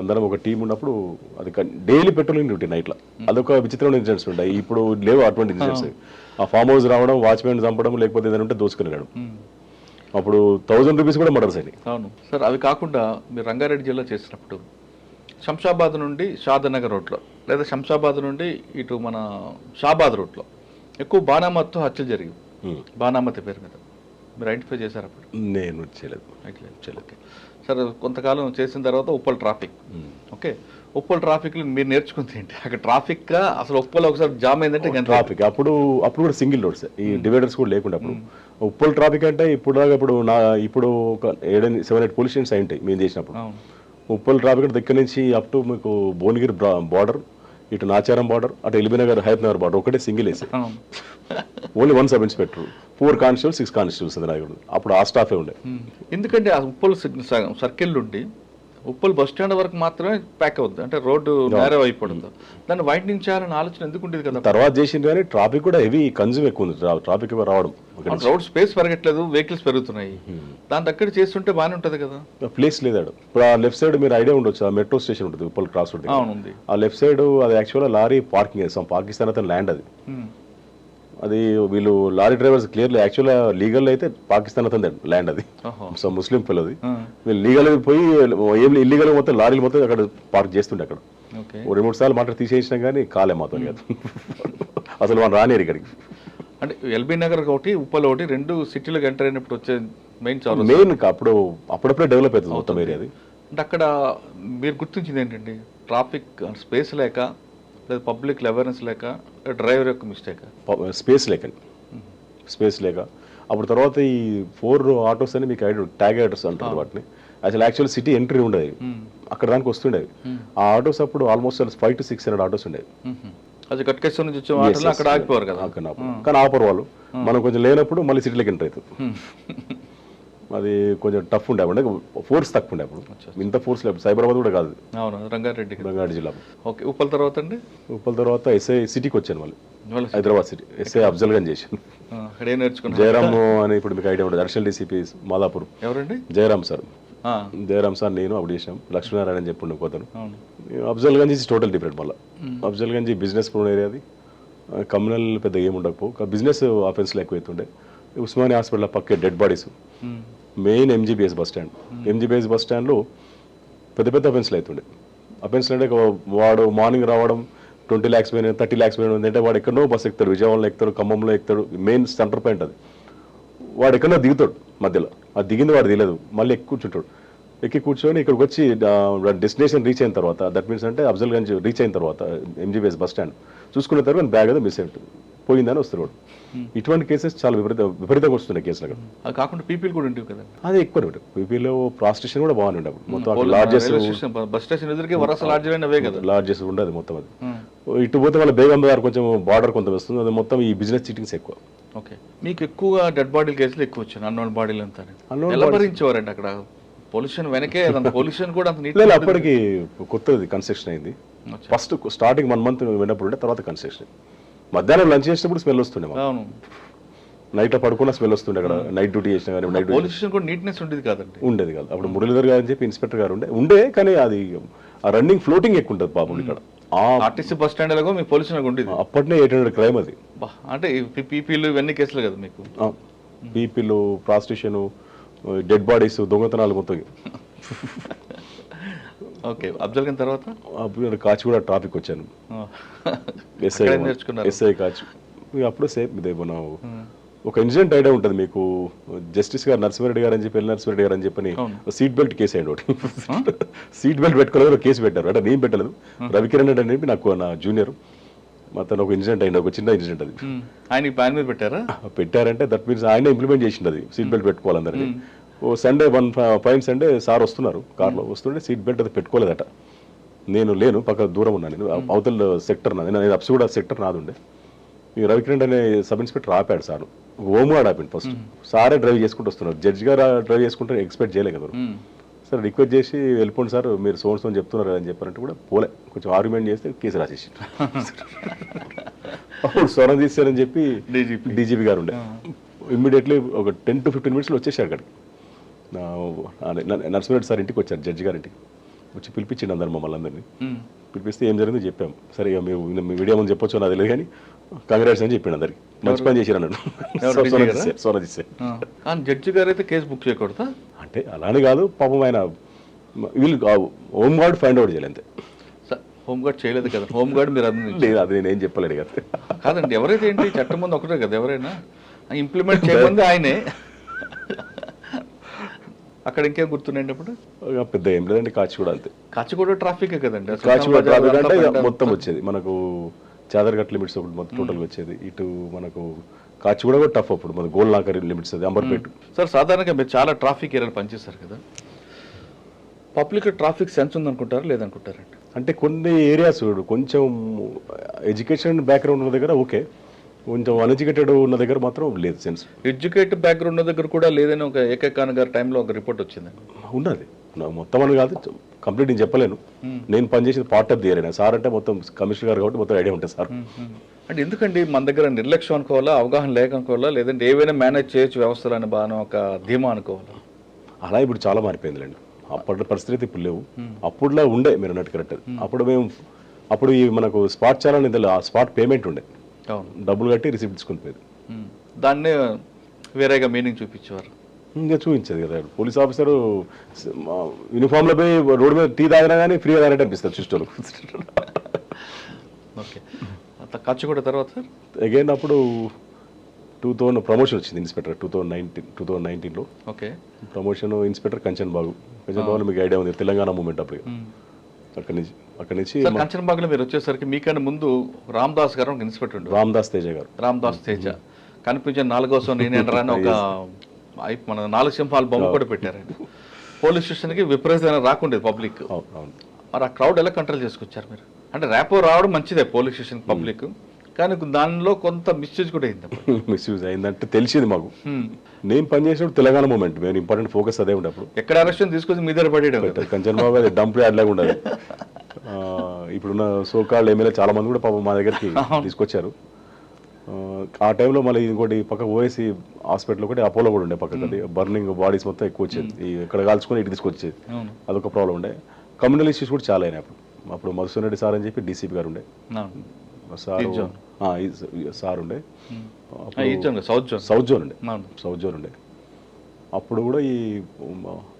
అందరం ఒక టీం ఉన్నప్పుడు అది డైలీ పెట్రోలింగ్ డ్యూటీ నైట్లో. అదొక విచిత్రమైన ఇన్సిడెంట్స్ ఉంటాయి. ఇప్పుడు లేవు అటువంటి ఇన్సిడెంట్స్. ఆ ఫామ్ హౌస్ రావడం, వాచ్మెన్ చంపడం, లేకపోతే ఏదైనా ఉంటే దోసుకుని వెళ్ళడం. అప్పుడు 1000 rupees కూడా మర్డర్స్ అయినాయి. అవును సార్. అవి కాకుండా మీరు రంగారెడ్డి జిల్లా చేసినప్పుడు శంషాబాద్ నుండి షాదనగర్ రోడ్లో, లేదా శంషాబాద్ నుండి ఇటు మన షాబాద్ రోడ్లో ఎక్కువ బాణామతితో హత్యలు జరిగాయి. బాణామతి పేరు మీద మీరు ఐడెంటిఫై చేశారు అప్పుడు? నేను చేయలేదు. ఓకే సార్, కొంతకాలం చేసిన తర్వాత ఉప్పల్ ట్రాఫిక్. ఓకే, ఉప్పల్ ట్రాఫిక్లో మీరు నేర్చుకుంది ఏంటి? అక్కడ ట్రాఫిక్ అసలు ఉప్పల్ ఒకసారి జామ్ అయిందంటే ట్రాఫిక్ అప్పుడు కూడా సింగిల్ రోడ్స్, ఈ డివైడర్స్ కూడా లేకుండా అప్పుడు ఉప్పల్ ట్రాఫిక్ అంటే ఇప్పుడు ఒక 7-8 పోలీస్ స్టేషన్స్ అయి ఉంటాయి మేము చేసినప్పుడు. ఉప్పల్ ట్రాఫిక్ అంటే దగ్గర నుంచి అప్ టు మీకు భువనగిరి బార్డర్, ఇటు నాచారం బార్డర్, అటు ఎల్బీనగర్ హయత్ నగర్ బార్డర్ ఒకటే సింగిల్ వేసి only 1 sub inspector, 4 constable, 6 constables అప్పుడు ఆ స్టాఫే ఉండే. ఎందుకంటే ఆ ఉప్పల్ సర్కిల్ నుండి ఉప్పల్ బస్ స్టాండ్ వరకు మాత్రమే ప్యాక్ అవుద్ది, అంటే రోడ్డు నేరో అయిపోతుంది. దాన్ని వైండింగ్ చేయాలని ఆలోచన ఎందుకు ఉండేది కదా? తర్వాత చేసింది కానీ ట్రాఫిక్ కూడా హెవీ కన్జ్యూమ్ ఎక్కువ ఉంది, ట్రాఫిక్ రావడం, రోడ్ స్పేస్ పెరగట్లేదు, వెహికల్స్ పెరుగుతున్నాయి. దాని దగ్గర చేస్తుంటే బాగానే ఉంటది కదా. ప్లేస్ లేదు ఇప్పుడు ఆ లెఫ్ట్ సైడ్ మీరు ఐడియా ఉండొచ్చు, ఆ మెట్రో స్టేషన్ ఉంటుంది ఉప్పల్ క్రాస్ రోడ్. అవునుంది. ఆ లెఫ్ట్ సైడ్ అది యాక్చువల్గా లారీ పార్కింగ్ చేస్తాం, పాకిస్తాన్ అతను ల్యాండ్ అది. అది వీళ్ళు లారీ డ్రైవర్స్ క్లియర్లీ యాక్చువల్గా లీగల్ అయితే పాకిస్తాన్ అతని ల్యాండ్ అది, సో ముస్లిం పిల్లది. వీళ్ళు లీగల్ పోయి ఏం ఇల్లీగల్ మొత్తం లారీలు మొత్తం అక్కడ పార్క్ చేస్తుండే. అక్కడ 2-3 సార్లు మాత్రం తీసేసినాం కానీ కాలే మాతో కాదు అసలు వాళ్ళు రానియరు ఇక్కడికి. అంటే ఎల్బీ నగర్ ఒకటి, ఉప్పల్ ఒకటి, 2 సిటీలకు ఎంటర్ అయినప్పుడు వచ్చే మెయిన్ అప్పుడప్పుడే డెవలప్ అవుతుంది మొత్తం ఏరియా అది. అంటే అక్కడ మీరు గుర్తించింది ఏంటండి? ట్రాఫిక్ స్పేస్ లేక, లేదా పబ్లిక్ అవేర్నెస్ లేక, డ్రైవర్ యొక్క మిస్టేక్? స్పేస్ లేక. అప్పుడు తర్వాత ఈ 4 ఆటోస్ అని మీకు ట్యాగ్ ఆటోస్ అంటారు వాటిని. అసలు యాక్చువల్ సిటీ ఎంట్రీ ఉండేది, అక్కడ దానికి వస్తుండేవి ఆ ఆటోస్. అప్పుడు ఆల్మోస్ట్ 500 to 600 ఆటోస్ ఉండేవి. అది కట్కేశ్వరం నుంచి వచ్చే ఆటోలు అక్కడ ఆగిపోరు కదా. కానీ ఆపరు వాళ్ళు, మనం కొంచెం లేనప్పుడు మళ్ళీ సిటీలోకి ఎంటర్ అవుతుంది. అది కొంచెం టఫ్ ఉండే, ఫోర్స్ తక్కువ ఉండే అప్పుడు. ఇంత ఫోర్స్ లేదు, సైబరాబాద్ కూడా కాదు. అవును, రంగారెడ్డి జిల్లా. ఓకే, ఉప్పల్ తర్వాత అండి? ఉప్పల్ తర్వాత ఎస్ఐ సిటీకి వచ్చాను మళ్ళీ, హైదరాబాద్ సిటీ. ఎస్ఐ అఫ్జల్ గంజ్ చేశాను. జయరామ్ అని ఇప్పుడు మీకు ఐడియా ఉంటుంది, అడిషనల్ డీసీపీ మాదాపూర్. ఎవరండి? జయరామ్ సార్. నేను అప్పుడు చేసాం. లక్ష్మీనారాయణ అని చెప్పి పోతాను. Afzal Gunj is total different. మళ్ళీ Afzal Gunj business prone area అది, కమ్యూనల్ పెద్ద ఏమి ఉండకపో, బిజినెస్ ఆఫెన్స్లో ఎక్కువ అవుతుండే. ఉస్మానియా హాస్పిటల్ పక్కే dead bodies, main MGBS bus stand. MGBS bus స్టాండ్లో పెద్ద అఫెన్స్లు అవుతుండే. అఫెన్స్లు అంటే వాడు మార్నింగ్ రావడం 20 lakhs పోయినా, 30 lakhs పోయినా అంటే వాడు ఎక్కడో బస్సు ఎక్కుతాడు, విజయవాడలో ఎక్కుతాడు, ఖమ్మంలో ఎక్కుతాడు, మెయిన్ సెంటర్ పాయింట్ అది. వాడు ఎక్కడో దిగుతాడు మధ్యలో, అది దిగింది వాడు దిగలేదు, మళ్ళీ ఎక్కి కూర్చొని ఇక్కడికి వచ్చి డెస్టినేషన్ రీచ్ అయిన తర్వాత, దట్ మీన్స్ అంటే అఫ్జల్ గంజ్ రీచ్ అయిన తర్వాత ఎంజీబీఎస్ బస్ స్టాండ్ చూసుకున్న తర్వాత బ్యాగ్ ఏదో మిస్ అయ్యి పోయిందని వస్తారు వాడు. ఇటువంటి కేసెస్ చాలా విపరీతంగా వస్తున్నాయి కేసులు. అక్కడ అది కాకుండా పీపీలు కూడా ఉండేవి కదా. అది ఎక్కువ పీపీలో ప్రాస్టిట్యూషన్ కూడా బాగానే ఉండేది మొత్తం. లాడ్జెస్, బస్ స్టేషన్ ఎదురుగా వరస లాడ్జెస్ ఉండదు మొత్తం. అది ఇటు పోతే వాళ్ళ బేగం గారు కొంచెం బార్డర్ కొంత వస్తుంది, అది మొత్తం ఈ బిజినెస్ చీటింగ్స్ ఎక్కువ. ఓకే, మీకు ఎక్కువగా డెడ్ బాడీల కేసులు ఎక్కువ వచ్చాయి, అన్నోన్ బాడీలు అంతా. ఎలా భరించేవారండి అక్కడ? పొల్యూషన్ వెనకే, పొల్యూషన్ కూడా అంత నీట్. అప్పటికి కొత్తది కన్స్ట్రక్షన్ అయింది. ఫస్ట్ స్టార్టింగ్ 1 month విన్నప్పుడు ఉండే, తర్వాత కన్స్ట్రక్షన్. మధ్యాహ్నం లంచ్ చేసినప్పుడు స్మెల్ వస్తుండే, నైట్ పడుకున్న స్మెల్ వస్తుండే. అక్కడ నైట్ డ్యూటీ చేసిన కానీ నైట్ పొల్యూషన్ కూడా నీట్నెస్ ఉండేది కాదండి. ఉండేది కాదు. అప్పుడు మురళీధర్ గారు అని చెప్పి ఇన్స్పెక్టర్ గారు ఉండే కానీ అది ఆ రన్నింగ్ ఫ్లోటింగ్ ఎక్కువ ఉంటుంది పాపం. ఇక్కడ ఆర్టీసీ బస్ స్టాండ్ లాగా మీ పొల్యూషన్ ఉండేది. అప్పటినే 800 క్రైమ్ అది. అంటే పీపీలు ఇవన్నీ కేసులు కదా మీకు? పీపీలు, ప్రాస్టిట్యూషన్, డెడ్ బాడీస్, దొంగతనాలు మొత్తం. ఓకే, అఫ్జల్ గంజ్ తర్వాత కాచిగూడ ట్రాఫిక్ వచ్చాను, ఎస్ఐ కాచి. అప్పుడు సేమ్ ఇదే మనం ఒక ఇన్సిడెంట్ ఐడియా ఉంటుంది మీకు, జస్టిస్ గారు నరసింహారెడ్డి గారు అని చెప్పి, నరసింహారెడ్డి గారు అని చెప్పని సీట్ బెల్ట్ కేసు అయ్యండి ఒకటి. సీట్ బెల్ట్ పెట్టుకోలేదు, కేసు పెట్టారు. అంటే నేను పెట్టలేదు, రవికిరణ్ రెడ్డి అని చెప్పి నాకు నా జూనియర్, మొత్తం ఒక ఇన్సిడెంట్ అయింది, ఒక చిన్న ఇన్సిడెంట్. అది ఆయన ప్లాన్ మీద పెట్టారంటే దట్ మీన్స్ ఆయన ఇంప్లిమెంట్ చేసింది అది, సీట్ బెల్ట్ పెట్టుకోవాలందరినీ. ఓ సండే ఫైన్ సండే సార్ వస్తున్నారు కార్లో, వస్తుంటే సీట్ బెల్ట్ అది పెట్టుకోలేదట. నేను లేను, పక్క దూరం ఉన్నాను, నేను అవతల సెక్టర్ నాది, నేను అప్సిగూడ సెక్టర్ నాది ఉండే. ఈ రవికిరణ్ అనే సబ్ ఇన్స్పెక్టర్ ఆపాడు సార్, హోమ్గార్డ్ ఆపిండు ఫస్ట్. సారే డ్రైవ్ చేసుకుంటూ వస్తున్నారు, జడ్జి గారు డ్రైవ్ చేసుకుంటే ఎక్స్పెక్ట్ చేయలేదు కదా. సార్ రిక్వెస్ట్ చేసి వెళ్ళిపోండి సార్, మీరు సోన్ చెప్తున్నారు అని చెప్పారంటే కూడా పోలే, కొంచెం ఆర్గ్యుమెంట్ చేస్తే కేసు రాసేసి అప్పుడు స్వరం తీస్తారని చెప్పి డీజీపీ గారు ఉండే. ఇమ్మీడియట్లీ ఒక 10 to 15 minutes వచ్చేసారు అక్కడికి. నరసింహారెడ్డి సార్ ఇంటికి వచ్చారు, జడ్జి గారి ఇంటికి వచ్చి పిలిపించిండి అందరు మమ్మల్ని అందరినీ. పిలిపిస్తే ఏం జరిగిందో చెప్పాం. సరే మేము మీ వీడియో ముందు చెప్పొచ్చు నాకు తెలియదు కానీ కంగ్రాట్స్ అని చెప్పాడు అందరికి, మంచి పని చేశారు అన్నాడు. జడ్జి గారు అయితే కేసు బుక్ చేయకూడదా? అంటే అలానే కాదు పాపం, ఆయన వీళ్ళు హోంగార్డ్ ఫైండ్ అవుట్ చేయాలి అంతే. హోంగార్డ్ చేయలేదు కదా, హోంగార్డ్ మీరు లేదు, అది నేనేం చెప్పలేడు కదా. కాదండి, ఎవరైతే ఏంటి చట్టం ముందు ఒకటే కదా, ఎవరైనా ఇంప్లిమెంట్ చేయమంది ఆయనే. అక్కడ ఇంకేం గుర్తున్నాయండి అప్పుడు? ఇక పెద్ద ఏం లేదండి, కాచిగూడ అంతే. కాచిగూడ ట్రాఫిక్ కదండి అసలు. కాచిగూడ ట్రాఫిక్ అంటే ఇక అంతా మొత్తం వచ్చేది మనకు చాదర్ఘట్ లిమిట్స్ ఒకటి మొత్తం టోటల్గా వచ్చేది. ఇటు మనకు కాచిగూడ కూడా టఫ్ అప్పుడు మన గోల్ నాకర్ లిమిట్స్ అది అంబర్పేట. సార్ సాధారణంగా మీరు చాలా ట్రాఫిక్ ఏరియాలు పనిచేస్తారు కదా, పబ్లిక్ ట్రాఫిక్ సెన్స్ ఉందనుకుంటారా లేదనుకుంటారండి? అంటే కొన్ని ఏరియాస్ కొంచెం ఎడ్యుకేషన్ బ్యాక్గ్రౌండ్ ఉన్న దగ్గర ఓకే, కొంచెం అన్ఎడ్యుకేటెడ్ ఉన్న దగ్గర మాత్రం లేదు సెన్స్. ఎడ్యుకేటెడ్ బ్యాక్గ్రౌండ్ ఉన్న దగ్గర కూడా లేదని ఒక ఏకే ఖాన్ గారి టైంలో ఒక రిపోర్ట్ వచ్చిందండి. ఉన్నది మొత్తం అని కాదు, కంప్లీట్ నేను చెప్పలేను. నేను పనిచేసేది part of the area. Sir అంటే మొత్తం కమిషనర్ గారు కాబట్టి మొత్తం ఐడియా ఉంటుంది సార్. అంటే ఎందుకండి మన దగ్గర నిర్లక్ష్యం అనుకోవాలా, అవగాహన లేక అనుకోవాలా, లేదంటే ఏవైనా మేనేజ్ చేయొచ్చు వ్యవస్థలు అని బాగా ఒక ధీమా అనుకోవాలా? అలా ఇప్పుడు చాలా మారిపోయిందిలేండి, అప్పటి పరిస్థితి ఇప్పుడు లేవు. అప్పుడులా ఉండే మీరు అన్నట్టు కరెక్ట్. అప్పుడు ఈ మనకు స్పాట్ చాలా స్పాట్ పేమెంట్ ఉండే, డబ్బులు కట్టి రిసిప్ట్ తీసుకొని పోయేది. దాన్నే వేరేగా మీనింగ్ చూపించేవారు. ఇంకా చూపించేది కదా, పోలీస్ ఆఫీసర్ యూనిఫామ్లో పోయి రోడ్డు మీద టీ తాగినా కానీ ఫ్రీగా తాగినట్టు అనిపిస్తారు చూస్తారు. ఓకే, కాచిగూడ తర్వాత సార్ అగైన్ అప్పుడు 2000 ప్రమోషన్ వచ్చింది ఇన్స్పెక్టర్ 2019లో. Okay, promotion inspector Kanchanbagh. మీకు ఐడియా ఉంది, తెలంగాణ మూమెంట్ అప్పుడు. అక్కడి నుంచి కంచన్ బాగులో మీరు వచ్చేసరికి మీకన్నా ముందు రామదాస్ గారు ఒక ఇన్స్పెక్టర్ ఉండే, రామదాస్ తేజ గారు. రామదాస్ తేజ కనిపించిన 4వ నేనేంటరా అని ఒక మన 4 సింహాల బొమ్మ కూడా పెట్టారండి. పోలీస్ స్టేషన్కి విపరీతమైన రాకుండేది పబ్లిక్. మరి ఆ క్రౌడ్ ఎలా కంట్రోల్ చేసుకొచ్చారు మీరు? అంటే ర్యాపో రావడం మంచిదే పోలీస్ స్టేషన్ పబ్లిక్, కానీ దానిలో కొంత మిస్యూజ్ కూడా అయింది. మిస్యూజ్ అయిందంటే తెలిసింది మాకు. నేను పనిచేసినప్పుడు తెలంగాణ మూమెంట్ మేము ఇంపార్టెంట్ ఫోకస్ అదే ఉండేప్పుడు. ఎక్కడ అరెస్ట్ తీసుకొచ్చి మీ దగ్గర పడేయడం కంచన్ బాబు అది డంప్ యార్డ్ లాగా ఉండదు. ఇప్పుడున్న సోకాళ్ళు ఎమ్మెల్యే చాలా మంది కూడా పాపం మా దగ్గరికి తీసుకొచ్చారు. ఆ టైంలో మళ్ళీ ఇంకోటి పక్క ఓఎస్సీ హాస్పిటల్ ఒకటి అపోలో కూడా ఉండే పక్కకి. అది బర్నింగ్ బాడీస్ మొత్తం ఎక్కువ వచ్చేది, ఇక్కడ కాల్చుకొని ఇటు తీసుకొచ్చేది. అదొక ప్రాబ్లం ఉండే. కమ్యూనల్ ఇష్యూస్ కూడా చాలా అయినాయి అప్పుడు మధుసూదన్ రెడ్డి సార్ అని చెప్పి డీసీపీ గారు ఉండే సార్ ఉండే, సౌత్ జోన్ ఉండే. అప్పుడు కూడా ఈ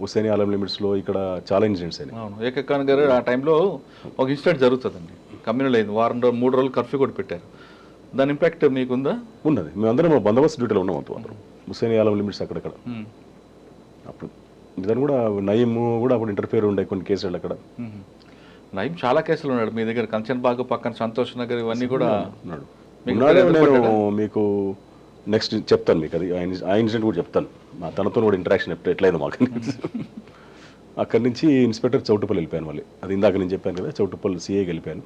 హుస్సేన్ ఆలం లిమిట్స్లో ఇక్కడ చాలా ఇన్సిడెంట్స్ అయినాయి. ఏకే ఖాన్ గారు ఆ టైంలో ఒక ఇన్సిడెంట్ జరుగుతుందండి, కమ్యూనల్ అయింది, 3 రోజులు కర్ఫ్యూ కూడా పెట్టారు. దాని ఇంపాక్ట్ మీకుందా? ఉన్నది. మేమందరం బందోబస్తు డ్యూటీలో ఉన్నాం అందరం హుస్సేన్ ఆలం లిమిట్స్ అక్కడక్కడ. అప్పుడు దాని కూడా నయీం కూడా అప్పుడు ఇంటర్ఫియర్ ఉండే కొన్ని కేసులు అక్కడ. నయీం చాలా కేసులు ఉన్నాడు మీ దగ్గర, కంచన్ బాగ్ పక్కన సంతోష్ నగర్ ఇవన్నీ కూడా ఉన్నాడు. నేను మీకు నెక్స్ట్ చెప్తాను, మీకు అది ఆ ఇన్సిడెంట్ కూడా చెప్తాను. తనతో కూడా ఇంటరాక్షన్ ఎట్లయిందో మాకు. అక్కడి నుంచి ఇన్స్పెక్టర్ చౌటుపల్లి వెళ్ళిపోయాను మళ్ళీ. అది ఇందాక నేను చెప్పాను కదా, చౌటుపల్లి సిఐకి వెళ్ళిపోయాను.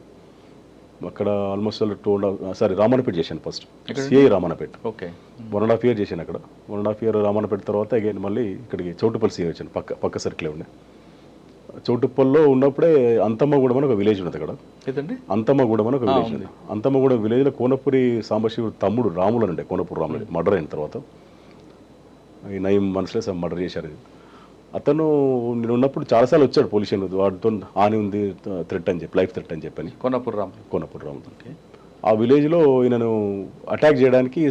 అక్కడ ఆల్మోస్ట్ 2.5 రామన్నపేట చేశాను first, CI Ramannapeta. Okay, 1.5 year చేశాను అక్కడ. 1.5 year రామన్నపేట తర్వాత అగైన్ మళ్ళీ ఇక్కడికి చౌటుపల్లి సిఐ వచ్చాను. పక్క సర్కిలే ఉండే. చౌటుప్పల్లో ఉన్నప్పుడే అంతమ్మగూడెం అని ఒక విలేజ్ ఉన్నది అక్కడ. అంతమ్మగూడెం అని ఒక విలేజ్ ఉంది. అంతమ్మగూడెం విలేజ్లో కోనపురి సాంబశివుడు తమ్ముడు రాములు ఉండే, కోనపూరి రాములు మర్డర్ అయిన తర్వాత ఈ నయీం మనసులో మర్డర్ చేశారు. అతను నేను ఉన్నప్పుడు చాలాసార్లు వచ్చాడు పోలీస్ స్టేషన్, వాటితో హాని ఉంది థ్రెట్ అని చెప్పి, లైఫ్ థ్రెట్ అని చెప్పని. కోనపూరి రాములు. ఆ విలేజ్లో ఈయనను అటాక్ చేయడానికి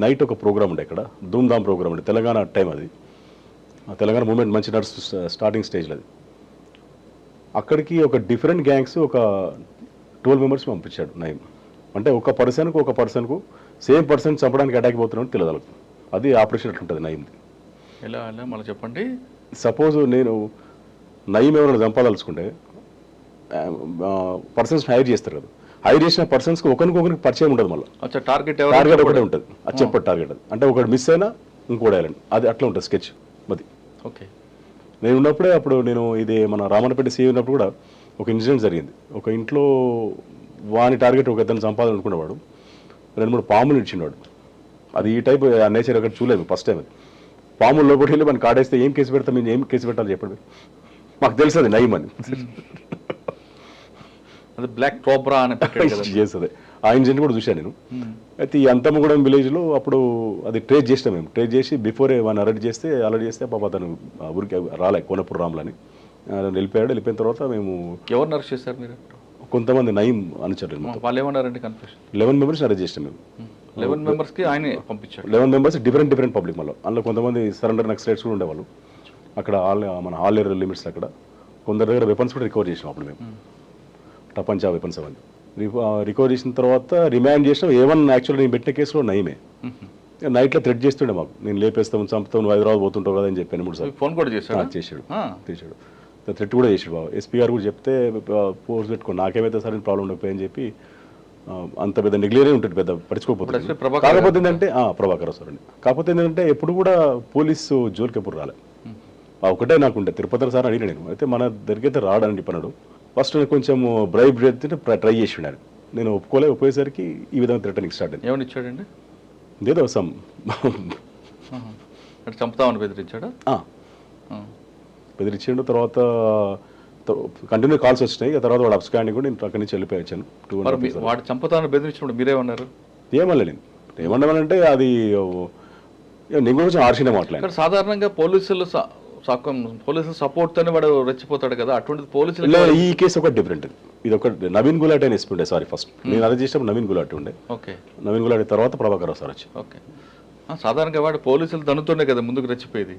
నైట్ ఒక ప్రోగ్రామ్ ఉండే ఇక్కడ, ధూమ్ధామ్ ప్రోగ్రామ్ ఉండే. తెలంగాణ టైం అది, తెలంగాణ మూమెంట్ మంచి స్టార్టింగ్ స్టేజ్లో అది. అక్కడికి ఒక డిఫరెంట్ గ్యాంగ్స్ ఒక 12 members పంపించాడు నయీం. అంటే ఒక పర్సన్కు సేమ్ పర్సన్ చంపడానికి అటాక్ పోతున్నాడు తెలియదు. అది ఆపరేషన్ అట్లుంటుంది నయీంది. ఎలా మళ్ళీ చెప్పండి. సపోజ్ నేను నయీం ఎవరైనా చంపాదలుచుకుంటే పర్సన్స్ హైర్ చేస్తారు కదా, హైర్ చేసిన పర్సన్స్కి ఒకరికొకరికి పరిచయం ఉంటుంది. మళ్ళీ టార్గెట్ ఒకటే ఉంటుంది, అది చెప్పండి టార్గెట్. అంటే ఒకటి మిస్ అయినా ఇంకోటి వేయాలండి, అది అట్లా ఉంటుంది స్కెచ్ అది. ఓకే, నేను ఉన్నప్పుడే అప్పుడు నేను ఇది మన రామన్నపేట సీఏ ఉన్నప్పుడు కూడా ఒక ఇన్సిడెంట్ జరిగింది. ఒక ఇంట్లో వాని టార్గెట్ ఒక ఇద్దరిని చంపాలనుకునేవాడు, 2-3 పాములు ఇచ్చినవాడు. అది ఈ టైప్ ఆ నేచర్ అక్కడ చూడలేదు ఫస్ట్ టైం. అది పాములు లోపలికి వెళ్ళి మనం కాడేస్తే ఏం కేసు పెడతాం, మేము ఏం కేసు పెట్టాలి చెప్పండి, మాకు తెలుసు అది నయీం అని. అది బ్లాక్ కోబ్రా అని చేస్తుంది. ఆ ఇన్సిడెంట్ కూడా చూశాను నేను. అయితే ఈ అంతమ్మగూడెం విలేజ్లో అప్పుడు అది ట్రేస్ చేసినాం మేము. ట్రేస్ చేసి బిఫోరే వాడిని అరెస్ట్ చేస్తే పాప అతను ఊరికి రాలే, కోనపూరి రాములని వెళ్ళిపోయాడు. వెళ్ళిపోయిన తర్వాత మేము ఎవరిని అరెస్ట్ చేశారు మీరు? కొంతమంది నయీం అనుచరులు. వాళ్ళు ఏమన్నారండి? కన్ఫ్యూషన్. 11 members అరెస్ట్ చేసినాం మేము. 11 members ఆయనే పంపించాడు. 11 members డిఫరెంట్ పబ్లిక్. మళ్ళీ అందులో కొంతమంది సరెండర్ నక్సలైట్స్ కూడా ఉండేవాళ్ళు అక్కడ. మన ఆల్ ఏరియా లిమిట్స్ అక్కడ కొందరి దగ్గర వెపన్స్ కూడా రికవర్ చేసినాం అప్పుడు మేము, టపంచా వెపన్స్ అవన్నీ రికవర్ చేసిన తర్వాత రిమాండ్ చేసినాం. ఏవన్ యాక్చువల్లీ నేను పెట్టిన కేసులో నయీమే. నైట్లో థ్రెట్ చేస్తుండే మాకు, నేను లేపేస్తాము చంపుతావు, నువ్వు హైదరాబాద్ పోతుంటావు కదా అని చెప్పాను 3 సార్లు. ఫోన్ కూడా చేశాడు. చేశాడు థ్రెట్ కూడా చేసాడు బాబు. ఎస్పీ గారు కూడా చెప్తే ఫోర్స్ పెట్టుకో, నాకేమైతే సరే ప్రాబ్లం ఉండకపోయి చెప్పి అంత పెద్ద నెగ్లేరే ఉంటుంది, పెద్ద పట్టించుకోకపోతుంది. కాకపోతే ఏంటంటే ప్రభాకర్ సార్ అండి. కాకపోతే ఏంటంటే ఎప్పుడు కూడా పోలీసు జోలికి ఎప్పుడు రాలే. ఒకటే నాకు ఉండే తిరుపతి సార్ అడిగిన నేను, అయితే మన దగ్గరికి అయితే రాడని చెప్పన్నాడు. ఫస్ట్ కొంచెం బ్రైబ్ ట్రై చేసిండు, నేను ఒప్పుకోయేసరికి ఈ విధంగా థ్రెటనింగ్ స్టార్ట్ అయింది. ఏమని ఇచ్చాడండి? ఏదో సమ్ అంటే చంపుతామని బెదిరించాడా? బెదిరించాడు. తర్వాత కంటిన్యూ కాల్స్ వచ్చినాయి. తర్వాత వాడు అప్స్కాండింగ్ కూడా నేను అక్కడి నుంచి వెళ్ళిపోయాను. వాడు చంపుతామని బెదిరించినప్పుడు మీరేమన్నారు? ఏమన్నా నేను ఏమన్నానంటే అది నేను కొంచెం ఆర్షినే మాట్లాడాను. సాధారణంగా పోలీసులు సపోర్ట్ తోనే వాడు రెచ్చిపోతాడు కదా, అటువంటి పోలీసులు. ఈ కేసు ఒక డిఫరెంట్. ఇది ఒక నవీన్ గులాటి అని ఎస్పీ ఉండే, సారీ ఫస్ట్ నేను అరెస్ట్ చేసినప్పుడు నవీన్ గులాటి ఉండే. ఓకే. నవీన్ గులాటి తర్వాత ప్రభాకర్ సార్ వచ్చి. ఓకే. సాధారణంగా వాడు పోలీసులు దనుతోనే కదా ముందుకు రెచ్చిపోయేది,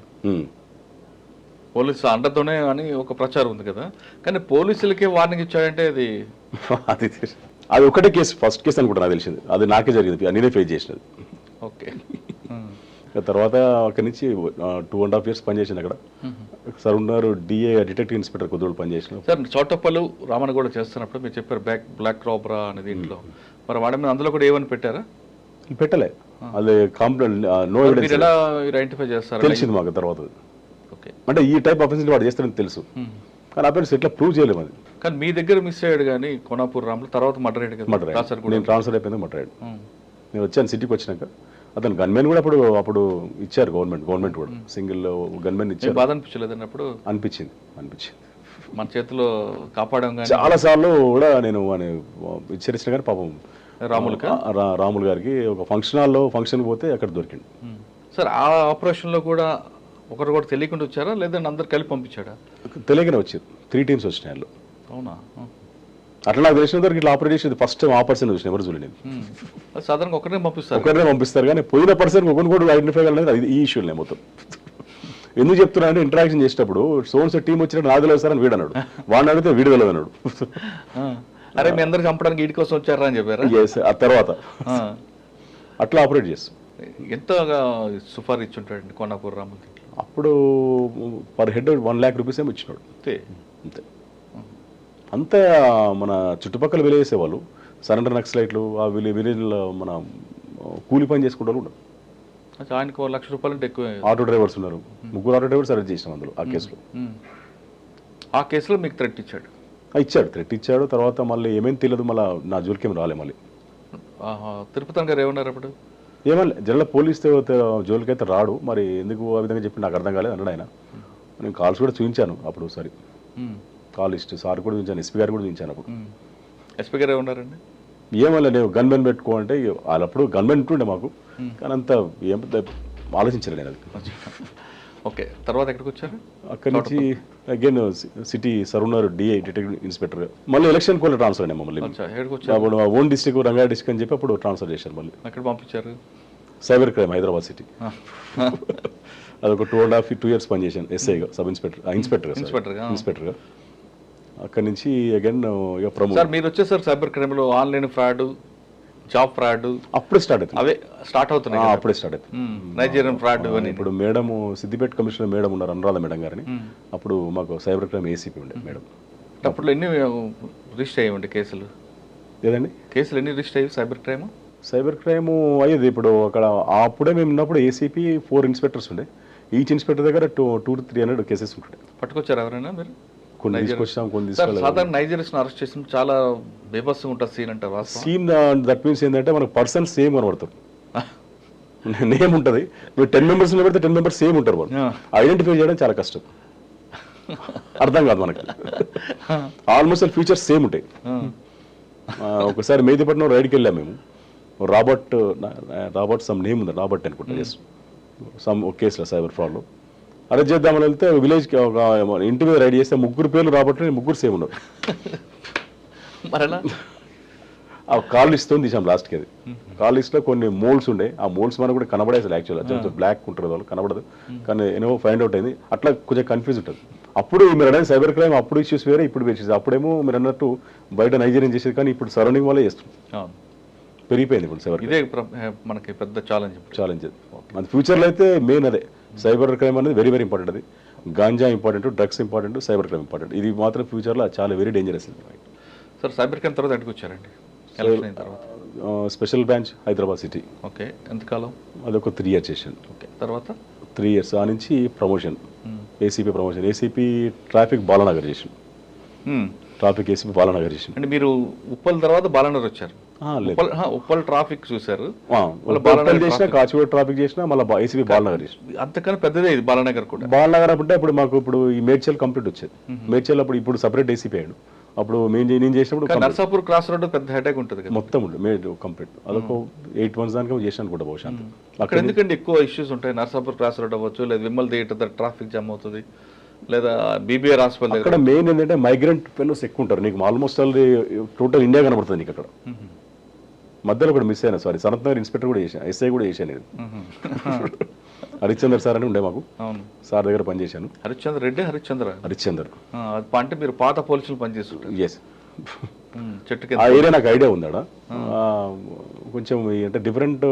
పోలీసు అండతోనే అని ఒక ప్రచారం ఉంది కదా, కానీ పోలీసులకే వార్నింగ్ ఇచ్చాడంటే అది అది ఒకటే కేసు, ఫస్ట్ కేసు అనుకుంటా నాకు తెలిసింది. అది నాకే జరిగింది, నేనే ఫేస్ చేసినది. ఓకే. తర్వాత అక్కడి నుంచి 2.5 years పనిచేసింది అక్కడ. సార్ ఉన్నారు డిఏ డిటెక్టివ్ ఇన్స్పెక్టర్ కొద్దిరోజు పనిచేసిన. సార్ చోటప్పలు రామనగూడ చేస్తున్నప్పుడు మీరు చెప్పారు బ్లాక్ రాబరా అనేది ఇంట్లో, మరి వాడి మీద అందులో కూడా ఏమని పెట్టారా? పెట్టలే, అది కంప్లైంట్ నో ఎవిడెన్స్. ఎలా ఐడెంటిఫై చేస్తారు? తెలిసింది మాకు తర్వాత. అంటే ఈ టైప్ ఆఫెన్స్ వాడు చేస్తారని తెలుసు, కానీ అఫెన్స్ ఎట్లా ప్రూవ్ చేయలేము అది. కానీ మీ దగ్గర మిస్ అయ్యాడు కానీ కోనాపూర్ రాములు, తర్వాత మర్డర్ అయ్యాడు కదా. నేను ట్రాన్స్ఫర్ అయిపోయింది మర్డర్ అయ్యాడు. నేను వచ్చాను సిటీకి వచ్చినాక. అతను గన్మెన్ కూడా అప్పుడు ఇచ్చారు గవర్నమెంట్ కూడా సింగిల్ గన్మెన్ ఇచ్చారు. బాధ అనిపించలేదు అన్నప్పుడు? అనిపించింది. మన చేతిలో కాపాడాం. చాలా సార్లు కూడా నేను హెచ్చరించిన కానీ పాపం రాములు గారికి ఒక ఫంక్షన్ పోతే అక్కడ దొరికింది. సార్ ఆ ఆపరేషన్లో కూడా ఒకరు కూడా తెలియకుండా వచ్చారా, లేదంటే అందరు కలిపి పంపించాడా? తెలియకనే వచ్చారు. 3 teams వచ్చినాయి వాళ్ళు. అవునా? అట్లా నాకు తెలిసిన వరకు ఇట్లా ఆపరేట్ చేసేది ఫస్ట్ టైం ఆ పర్సన్ చూసిన, ఎవరు చూడలేదు. సాధారణంగా ఒకరినే పంపిస్తారు కానీ పోయిన పర్సన్ ఒకరిని కూడా ఐడెంటిఫై కాలేదు. అది ఈ ఇష్యూలే మొత్తం. ఎందుకు చెప్తున్నా అంటే ఇంటరాక్షన్ చేసేటప్పుడు సోన్స్ టీం వచ్చినట్టు నాకు తెలియదు సార్ అని వీడు అన్నాడు, వాడిని అడిగితే వీడు తెలియదు అన్నాడు. అరే మీ అందరికి చంపడానికి వీడి కోసం వచ్చారా అని చెప్పారా? ఆ తర్వాత అట్లా ఆపరేట్ చేస్తాం. ఎంత సుఫార్ ఇచ్చుంటాడండి కోనాపూర్ రాములు? అప్పుడు పర్ హెడ్ 1 lakh rupees ఏమి ఇచ్చినాడు అంతే. అంతే మన చుట్టుపక్కల విలేజేసేవాళ్ళు సరెండర్ నక్సలైట్లు ఆ విలేజ్లో మన కూలి పని చేసుకుంటారు కూడా. ఆయనకు 1 లక్ష రూపాయలు అంటే ఎక్కువ. ఆటో డ్రైవర్స్ ఉన్నారు, 3 ఆటో డ్రైవర్స్ అరెస్ట్ చేసినాం అందులో ఆ కేసులో మీకు థ్రెట్ ఇచ్చాడు? థ్రెట్ ఇచ్చాడు. తర్వాత మళ్ళీ ఏమేమి తెలియదు, మళ్ళీ నా జోలికేం రాలే. మళ్ళీ తిరుపతి గారు ఏమన్నారు అప్పుడు? ఏమన్నా జనరల్ పోలీస్ జోలికి అయితే రాడు, మరి ఎందుకు ఆ విధంగా చెప్పి నాకు అర్థం కాలేదు అన్నాడు ఆయన. నేను కాల్స్ కూడా చూపించాను అప్పుడు, సరే కాల్ లిస్ట్ సార్ కూడా చూపించాను, ఎస్పీ గారు కూడా చూపించాను అప్పుడు. ఎస్పీ గారు ఏమన్నారండి? ఏమన్నా నేను గన్మెన్ పెట్టుకో అంటే వాళ్ళప్పుడు గన్మెన్ ఉంటుండే మాకు, కానీ అంత ఏం ఆలోచించలేదు నేను అది. ఓకే. తర్వాత ఎక్కడికి వచ్చారు? అక్కడి నుంచి అగైన్ సిటీ సార్ ఉన్నారు డిఐ డిటెక్టివ్ ఇన్స్పెక్టర్. మళ్ళీ ఎలక్షన్ కూడా ట్రాన్స్ఫర్ అయ్యాము. మళ్ళీ అప్పుడు ఓన్ డిస్ట్రిక్ట్ రంగారెడ్డి డిస్ట్రిక్ట్ అని చెప్పి అప్పుడు ట్రాన్స్ఫర్ చేశారు. మళ్ళీ ఎక్కడ పంపించారు? Cyber crime Hyderabad city. అదొక 2.5 years పనిచేశాను ఎస్ఐగా, సబ్ ఇన్స్పెక్టర్గా. అక్కడి నుంచి అగైన్ ప్రమోట్. సార్ మీరు వచ్చేసారు సైబర్ క్రైమ్లో ఆన్లైన్ ఫ్రాడ్, జాబ్ ఫ్రాడ్ అప్పుడే స్టార్ట్ అవుతుంది. అవే స్టార్ట్ అవుతున్నాయి. అప్పుడే స్టార్ట్ అవుతుంది. నైజీరియన్ ఫ్రాడ్ అని. ఇప్పుడు మేడం సిద్దిపేట కమిషనర్ మేడం ఉన్నారు, అనురాధ మేడం గారిని. అప్పుడు మాకు సైబర్ క్రైమ్ ఏసీపీ ఉండే మేడం. అప్పుడు ఎన్ని రిజిస్టర్ అయ్యండి కేసులు? ఏదండి కేసులు ఎన్ని రిజిస్టర్ అయ్యి సైబర్ క్రైమ్ అయ్యేది? ఇప్పుడు అక్కడ అప్పుడే మేము ఉన్నప్పుడు ఏసీపీ 4 ఇన్స్పెక్టర్స్ ఉండే. ఈచ్ ఇన్స్పెక్టర్ దగ్గర 200 to 300 కేసెస్ ఉంటుండే. పట్టుకొచ్చారు ఎవరైనా మీరు? కొన్ని తీసుకొచ్చాం, కొన్ని సాధారణ నైజీరియన్స్ అరెస్ట్ చేసిన చాలా బేబస్గా ఉంటుంది సీన్ అంటారు. సీన్ దట్ మీన్స్ ఏంటంటే మనకు పర్సన్ సేమ్ కనబడతారు, నేమ్ ఉంటుంది. మీరు 10 members పెడితే 10 members సేమ్ ఉంటారు. వాళ్ళు ఐడెంటిఫై చేయడం చాలా కష్టం, అర్థం కాదు మనకి. ఆల్మోస్ట్ ఆల్ ఫీచర్స్ సేమ్ ఉంటాయి. ఒకసారి మేదిపట్నం రైడ్కి వెళ్ళాము మేము. రాబర్ట్ సమ్ నేమ్ ఉంది, రాబర్ట్ అనుకుంటా. ఎస్ సమ్ ఒక కేసులో సైబర్ ఫ్రాడ్లో అరెస్ట్ చేద్దామని వెళ్తే విలేజ్కి ఒక ఇంటి మీద రైడ్ చేస్తే 3 పేర్లు రాబర్ట్, 3 సేమ్ ఉన్నారు. ఆ కాల్ లిస్ట్తో తీసాం లాస్ట్కి. అది కాల్ లిస్ట్లో కొన్ని మోల్స్ ఉండే, ఆ మోల్స్ మనకు కూడా కనబడేది యాక్చువల్గా. బ్లాక్ ఉంటుంది వాళ్ళు కనబడదు, కానీ ఏమో ఫైండ్ అవుట్ అయింది. అట్లా కొంచెం కన్ఫ్యూజ్ ఉంటుంది. అప్పుడు మీరు అనేది సైబర్ క్రైమ్ అప్పుడు ఇష్యూస్ వేరే, ఇప్పుడు ఇష్యూస్. అప్పుడేమో మీరు అన్నట్టు బయట నైజీరియన్ చేసేది, కానీ ఇప్పుడు సరౌండింగ్ వాళ్ళే చేస్తుంది. పెరిగిపోయింది ఇప్పుడు సైబర్ ఇదే మనకి పెద్ద ఛాలెంజ్. ఛాలెంజ్. మన ఫ్యూచర్లో అయితే మెయిన్ అదే సైబర్ క్రైమ్ అనేది వెరీ వెరీ ఇంపార్టెంట్. అది ganja important, drugs important, cyber crime important. ఇది మాత్రం ఫ్యూచర్లో చాలా very dangerous. Sir cyber crime తర్వాత ఎక్కడికి వచ్చారండి ఎలక్షన్ అయిన తర్వాత? Special branch Hyderabad city. Okay, ఎంతకాలం? అదొక 3 years చేశాను. ఓకే, తర్వాత 3 years ఆ నుంచి promotion, ACP promotion, ACP traffic Balanagar చేసాను. ట్రాఫిక్ ఏసీపీ బాలనగర్ చేసాను. అంటే మీరు ఉప్పల్ తర్వాత బాలనగర్ వచ్చారు? ఉప్పల్ ట్రాఫిక్ చూసారు, బాలనగర్ చేసిన, కాచిగూడ ట్రాఫిక్ చేసిన, మళ్ళీ ఏసీపీ బాలనగర్ చేసిన. అంతకన్నా పెద్దదే ఇది బాలనగర్ కూడా. బాలనగర్ అంటే ఇప్పుడు మాకు ఇప్పుడు ఈ మేడ్చల్ కంప్లీట్ వచ్చేది. మేడ్చల్ ఇప్పుడు సపరేట్ ఏసీపీ అయ్యాడు. అప్పుడు నేను చేసినప్పుడు నర్సాపూర్ క్రాస్ రోడ్ పెద్ద హెడేక్ ఉంటుంది కదా మొత్తం కంప్లీట్. అదొక 8 months దానికి చేసాను కూడా బహుశా. అక్కడ ఎందుకంటే ఎక్కువ ఇష్యూస్ ఉంటాయి? నర్సాపూర్ క్రాస్ రోడ్ అవ్వచ్చు, లేదా విమల్ థియేటర్ ట్రాఫిక్ జామ్ అవుతుంది, లేదా బీబీఆర్ హాస్పిటల్. అక్కడ మెయిన్ ఏంటంటే మైగ్రెంట్ ఫెలోస్ ఎక్కువ ఉంటారు. నీకు ఆల్మోస్ట్ టోటల్ ఇండియా కనబడుతుంది నీకు అక్కడ. మధ్యలో కూడా మిస్ అయినా, సారీ, సనత్ నగర్ ఇన్స్పెక్టర్ కూడా చేశాను, ఎస్ఐ కూడా చేశాను నేను. హరిశ్చందర్ సార్ అని ఉండే మాకు, సార్ దగ్గర పనిచేశాను. హరిశ్చందర్ రెడ్డి, హరిశ్చందర్ అంటే మీరు పాత పోలీసులు పనిచేస్తుంటారు. ఎస్, ఆ ఏరియా నాకు ఐడియా ఉందాడ. కొంచెం అంటే డిఫరెంట్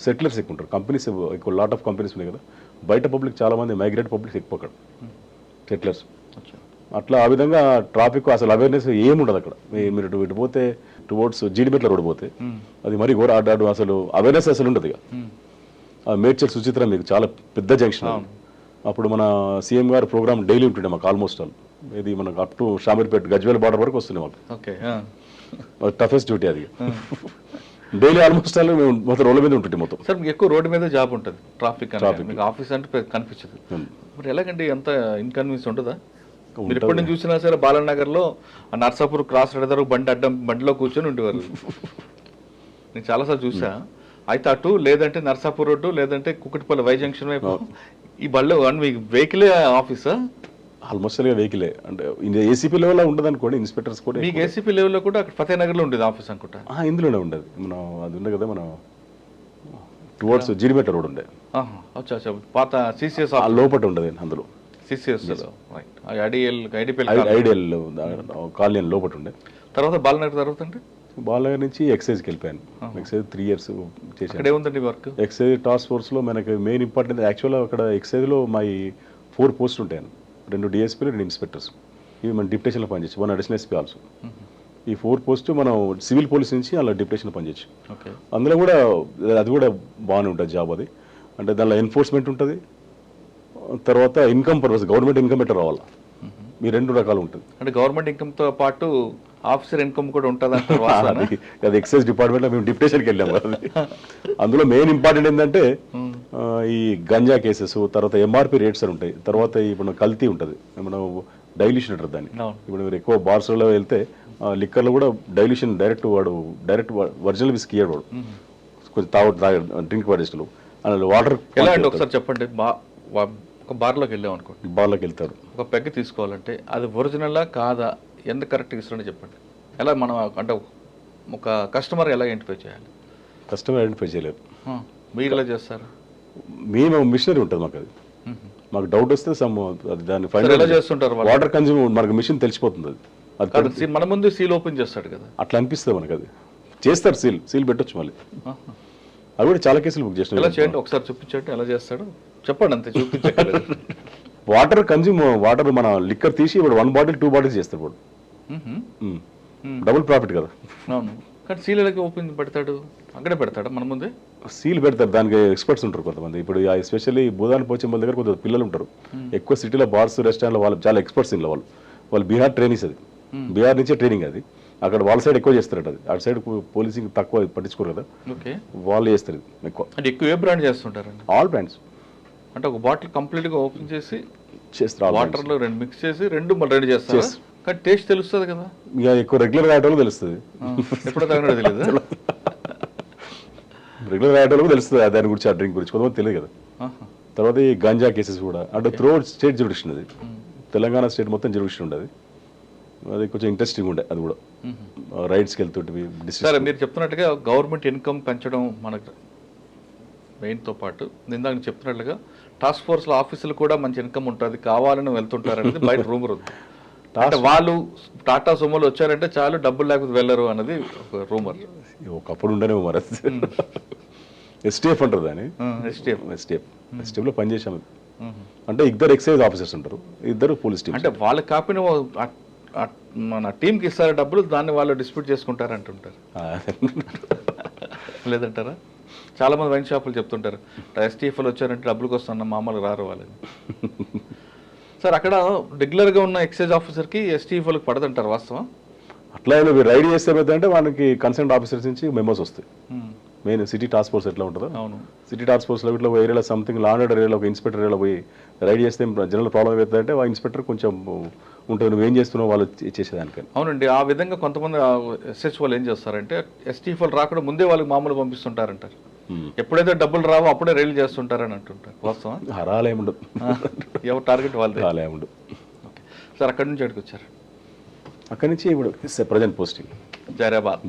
సెటిలర్స్ ఎక్కువ ఉంటారు, కంపెనీస్ ఎక్కువ, లాట్ ఆఫ్ కంపెనీస్ ఉన్నాయి కదా. బయట పబ్లిక్ చాలా మంది మైగ్రేట్ పబ్లిక్ ఎక్కువ అక్కడ, సెటిలర్స్. అట్లా ఆ విధంగా ట్రాఫిక్ అసలు అవేర్నెస్ ఏముండదు అక్కడ. మీరు ఇటు పోతే టువర్డ్స్ జీడిమెట్ల రోడ్ పోతే అది మరీ ఘోర అడ్డాడు, అసలు అవేర్నెస్ అసలు ఉండదు. ఇక మేడ్చల్ సుచిత్ర మీకు చాలా పెద్ద జంక్షన్. అప్పుడు మన సీఎం గారు ప్రోగ్రామ్ డైలీ ఉంటుండే మాకు, ఆల్మోస్ట్ ఆల్. ఇది మనకు up to Shamirpet Gajwel border వరకు వస్తుంది మాకు. టఫెస్ట్ డ్యూటీ అది. డైలీ ఆల్మోస్ట్ ఆల్ మేము మొత్తం రోడ్ల మీద ఉంటుంది మొత్తం. సార్ మీకు ఎక్కువ రోడ్డు మీద జాబ్ ఉంటుంది, ట్రాఫిక్ మీకు ఆఫీస్ అంటే కనిపించదు. మరి ఎలాగండి, ఎంత ఇన్కన్వీనియన్స్ ఉంటుందా? మీరు ఎప్పటి నుంచి చూసినా సరే బాలనగర్ లో నర్సాపూర్ క్రాస్ రోడ్ దగ్గర బండిలో కూర్చొని ఉండేవారు. నేను చాలాసార్లు చూసా. అయితే అటు లేదంటే నర్సాపూర్ రోడ్డు, లేదంటే కుక్కటిపల్లి వై జంక్షన్ వైపు ఈ బళ్ళు. మీకు వెహికలే ఆఫీసా? ఆల్మోస్ట్ వెహికలే. అంటే ఏసీపీ లెవెల్లో ఉండదు అనుకోండి, ఇన్స్పెక్టర్స్ కూడా. మీకు ఏసీపీ లెవెల్లో కూడా అక్కడ ఫతేనగర్ లో ఉండేది ఆఫీస్ అనుకుంటా? ఇందులోనే ఉండదు. మనం అది ఉండే కదా, మన టువర్డ్స్ జీడిమెట్ల రోడ్ ఉండే. పాత సిసిఎస్ లోపల ఉండదు అందులో. సిసిఎస్ ఐడియల్ కాలనీ లోపల ఉండే. తర్వాత బాలనగర్ తర్వాత అంటే బాలనగర్ నుంచి ఎక్సైజ్కి వెళ్ళిపోయాను. ఎక్సైజ్ 3 years చేశాను. అక్కడ ఏముందండి వర్క్? ఎక్సైజ్ టాస్క్ ఫోర్స్లో మనకి మెయిన్ ఇంపార్టెంట్ యాక్చువల్గా అక్కడ ఎక్సైజ్లో మా 4 పోస్టులు ఉంటాయి. 2 డిఎస్పీలు, 2 ఇన్స్పెక్టర్స్. ఇవి మన డిప్యుటేషన్లో పనిచేయచ్చు. 1 అడిషనల్ ఎస్పీ ఆల్సో. ఈ 4 పోస్ట్ మనం సివిల్ పోలీస్ నుంచి అలా డిప్యుటేషన్లో పనిచేయచ్చు. అందులో కూడా అది కూడా బాగానే ఉంటుంది జాబ్ అది. అంటే దానిలో ఎన్ఫోర్స్మెంట్ ఉంటుంది, తర్వాత ఇన్కమ్ పర్పస్ గవర్నమెంట్ ఇన్కమ్ ఎట్లా రావాలి, మీ 2 రకాలు ఉంటుంది. అంటే గవర్నమెంట్ ఇన్కమ్తో పాటు ఆఫీసర్ ఇన్కమ్ కూడా ఉంటుంది అంటారు. అది ఎక్సైజ్ డిపార్ట్మెంట్లో మేము డిప్యుటేషన్కి వెళ్ళాము. అందులో మెయిన్ ఇంపార్టెంట్ ఏంటంటే ఈ గంజా కేసెస్, తర్వాత ఎంఆర్పి రేట్స్ అని ఉంటాయి, తర్వాత ఇప్పుడు కల్తీ ఉంటుంది, మనం డైల్యూషన్ అంటారు దాన్ని. ఇప్పుడు మీరు ఎక్కువ బార్స్లో వెళ్తే లిక్కర్లో కూడా డైల్యూషన్ డైరెక్ట్ ఒరిజినల్ విస్కీ ఇయ్యాడు వాడు, కొంచెం డ్రింక్ పడేస్టులు అలా వాటర్. ఎలా అంటే ఒకసారి చెప్పండి, ఒక బార్లోకి వెళ్ళాం అనుకోండి, బార్లోకి వెళ్తారు, ఒక పెగ్ తీసుకోవాలంటే అది ఒరిజినలా కాదా, ఎంత కరెక్ట్గా ఇస్తారని చెప్పండి. ఎలా మనం అంటే ఒక కస్టమర్ ఎలా ఐడెంటిఫై చేయాలి? కస్టమర్ ఐడెంటిఫై చేయలేరు. మీరు ఎలా చేస్తారు? మేము మిషనరీ ఉంటుంది మాకు, అది మాకు డౌట్ వస్తే దాన్ని ఎలా చేస్తుంటారు? వాటర్ కన్జ్యూమ్ మనకు మిషన్ తెలిసిపోతుంది. అది మన ముందు సీల్ ఓపెన్ చేస్తాడు కదా, అట్లా అనిపిస్తుంది మనకు. అది చేస్తారు, సీల్ పెట్టొచ్చు మళ్ళీ. అవి కూడా చాలా కేసులు బుక్ చేసిన. ఎలా చేయండి ఒకసారి చూపించండి, ఎలా చేస్తాడు చెప్పండి, అంతే చూపించలేదు. వాటర్ కన్జ్యూమ్, వాటర్ మన లిక్కర్ తీసి ఇప్పుడు 1 bottle 2 bottles చేస్తాడు వాడు. డబుల్ ప్రాఫిట్ కదా. అవును, కానీ సీల్ ఎలా ఓపెన్ పెడతాడు? అక్కడే పెడతాడు మన ముందే సీల్ పెడతారు. దానికి ఎక్స్పర్ట్స్ ఉంటారు కొంతమంది. ఇప్పుడు ఎస్పెషల్లీ భూదాన్ పోచంబల్ దగ్గర కొంత పిల్లలు ఉంటారు ఎక్కువ, సిటీలో బార్స్ రెస్టారెంట్లో వాళ్ళు చాలా ఎక్స్పర్ట్స్ ఇంట్లో వాళ్ళు బీహార్ ట్రైనింగ్స్. అది బీహార్ నుంచే ట్రైనింగ్. అది అక్కడ వాళ్ళ సైడ్ ఎక్కువ చేస్తారట. అది అటు సైడ్ పోలీసింగ్ తక్కువ పట్టించుకోరు కదా, వాళ్ళు చేస్తారు ఎక్కువ. అంటే ఎక్కువ ఏ బ్రాండ్ చేస్తుంటారు? All brands. అంటే ఒక బాటిల్ కంప్లీట్ గా ఓపెన్ చేసి చేస్తారు, వాటర్ లో 2 మిక్స్ చేసి 2 రెడీ చేస్తారు. కానీ టేస్ట్ తెలుస్తుంది కదా, ఇక ఎక్కువ రెగ్యులర్ తాగేటోళ్ళు తెలుస్తుంది. ఎప్పుడో తాగినట్టు తెలియదు, రెగ్యులర్ తాగేటోళ్ళకి తెలుస్తుంది దాని గురించి, ఆ డ్రింక్ గురించి. కొంతమంది తెలియదు కదా. తర్వాత ఈ గంజా కేసెస్ కూడా అంటే త్రూఅవుట్ స్టేట్ జ్యుడిషన్. అది తెలంగాణ స్టేట్ మొత్తం జ్యుడిషన్ ఉండదు. అది కొంచెం ఇంట్రెస్టింగ్ ఉండే. అది కూడా రైడ్స్కి వెళ్తుంటే. సరే, మీరు చెప్తున్నట్టుగా గవర్నమెంట్ ఇన్కమ్ పెంచడం మనకు మెయిన్తో పాటు, ఇందాక చెప్తున్నట్లుగా టాస్క్ ఫోర్స్లో ఆఫీసులు కూడా మంచి ఇన్కమ్ ఉంటుంది, కావాలని వెళ్తుంటారు అనేది బయట రూమర్ ఉంది. అంటే వాళ్ళు టాటా సుమోలు వచ్చారంటే చాలు, డబ్బులు లేకపోతే వెళ్ళరు అన్నది ఒక రూమర్. ఒకప్పుడు ఉండనే మరి ఎస్టీఎఫ్ అంటారు దాన్ని. ఎస్టీఎఫ్ లో పనిచేసాము. అంటే ఇద్దరు ఎక్సైజ్ ఆఫీసర్స్ ఉంటారు, ఇద్దరు పోలీస్ టీమ్. అంటే వాళ్ళకి కాపిన మన టీంకి ఇస్తారు డబ్బులు, దాన్ని వాళ్ళు డిస్ప్యూట్ చేసుకుంటారు అంటుంటారు. లేదంటారా? చాలా మంది వైన్ షాపులు చెప్తుంటారు ఎస్టీఎఫ్లు వచ్చారంటే డబ్బులకు వస్తున్న మామూలు రారు వాళ్ళని. సార్ అక్కడ రెగ్యులర్గా ఉన్న ఎక్సైజ్ ఆఫీసర్కి ఎస్టీఎఫ్లకు పడదంటారు, వాస్తవం? అట్లా రైడ్ చేస్తే అంటే వాళ్ళకి కన్సర్న్ ఆఫీసర్స్ నుంచి మెమోస్ వస్తాయి. మెయిన్ సిటీ టాస్క్ ఫోర్స్ ఎట్లా ఉంటుందో, అవును, సిటీ టాస్క్ ఫోర్స్లో ఇట్లా ఏరియాలో సంథింగ్ లా అండ్ ఆర్డర్ ఏరియాలో ఒక ఇన్స్పెక్టర్ ఏరియాలో పోయి రైడ్ చేస్తే జనరల్ ప్రాబ్లం అవుతుందంటే ఆ ఇన్స్పెక్టర్ కొంచెం ఉంటుంది, నువ్వేం చేస్తున్నావు వాళ్ళు చేసేదానికని. అవునండి. ఆ విధంగా కొంతమంది ఎస్హెచ్ వాళ్ళు ఏం చేస్తారంటే ఎస్టీఎఫ్లు రాకుండా ముందే వాళ్ళకి మామూలు పంపిస్తుంటారంటారు. ఎప్పుడైతే డబ్బులు రావో అప్పుడే రైలు చేస్తుంటారని అంటుంటారు, వాస్తవం? హరాలేముండదు, ఎవరు టార్గెట్ వాళ్ళు. హరాలేముండదు. సార్ అక్కడి నుంచి ఎక్కడికి వచ్చారు? అక్కడి నుంచి ఇప్పుడు ప్రజెంట్ పోస్టింగ్ జైరాబాద్.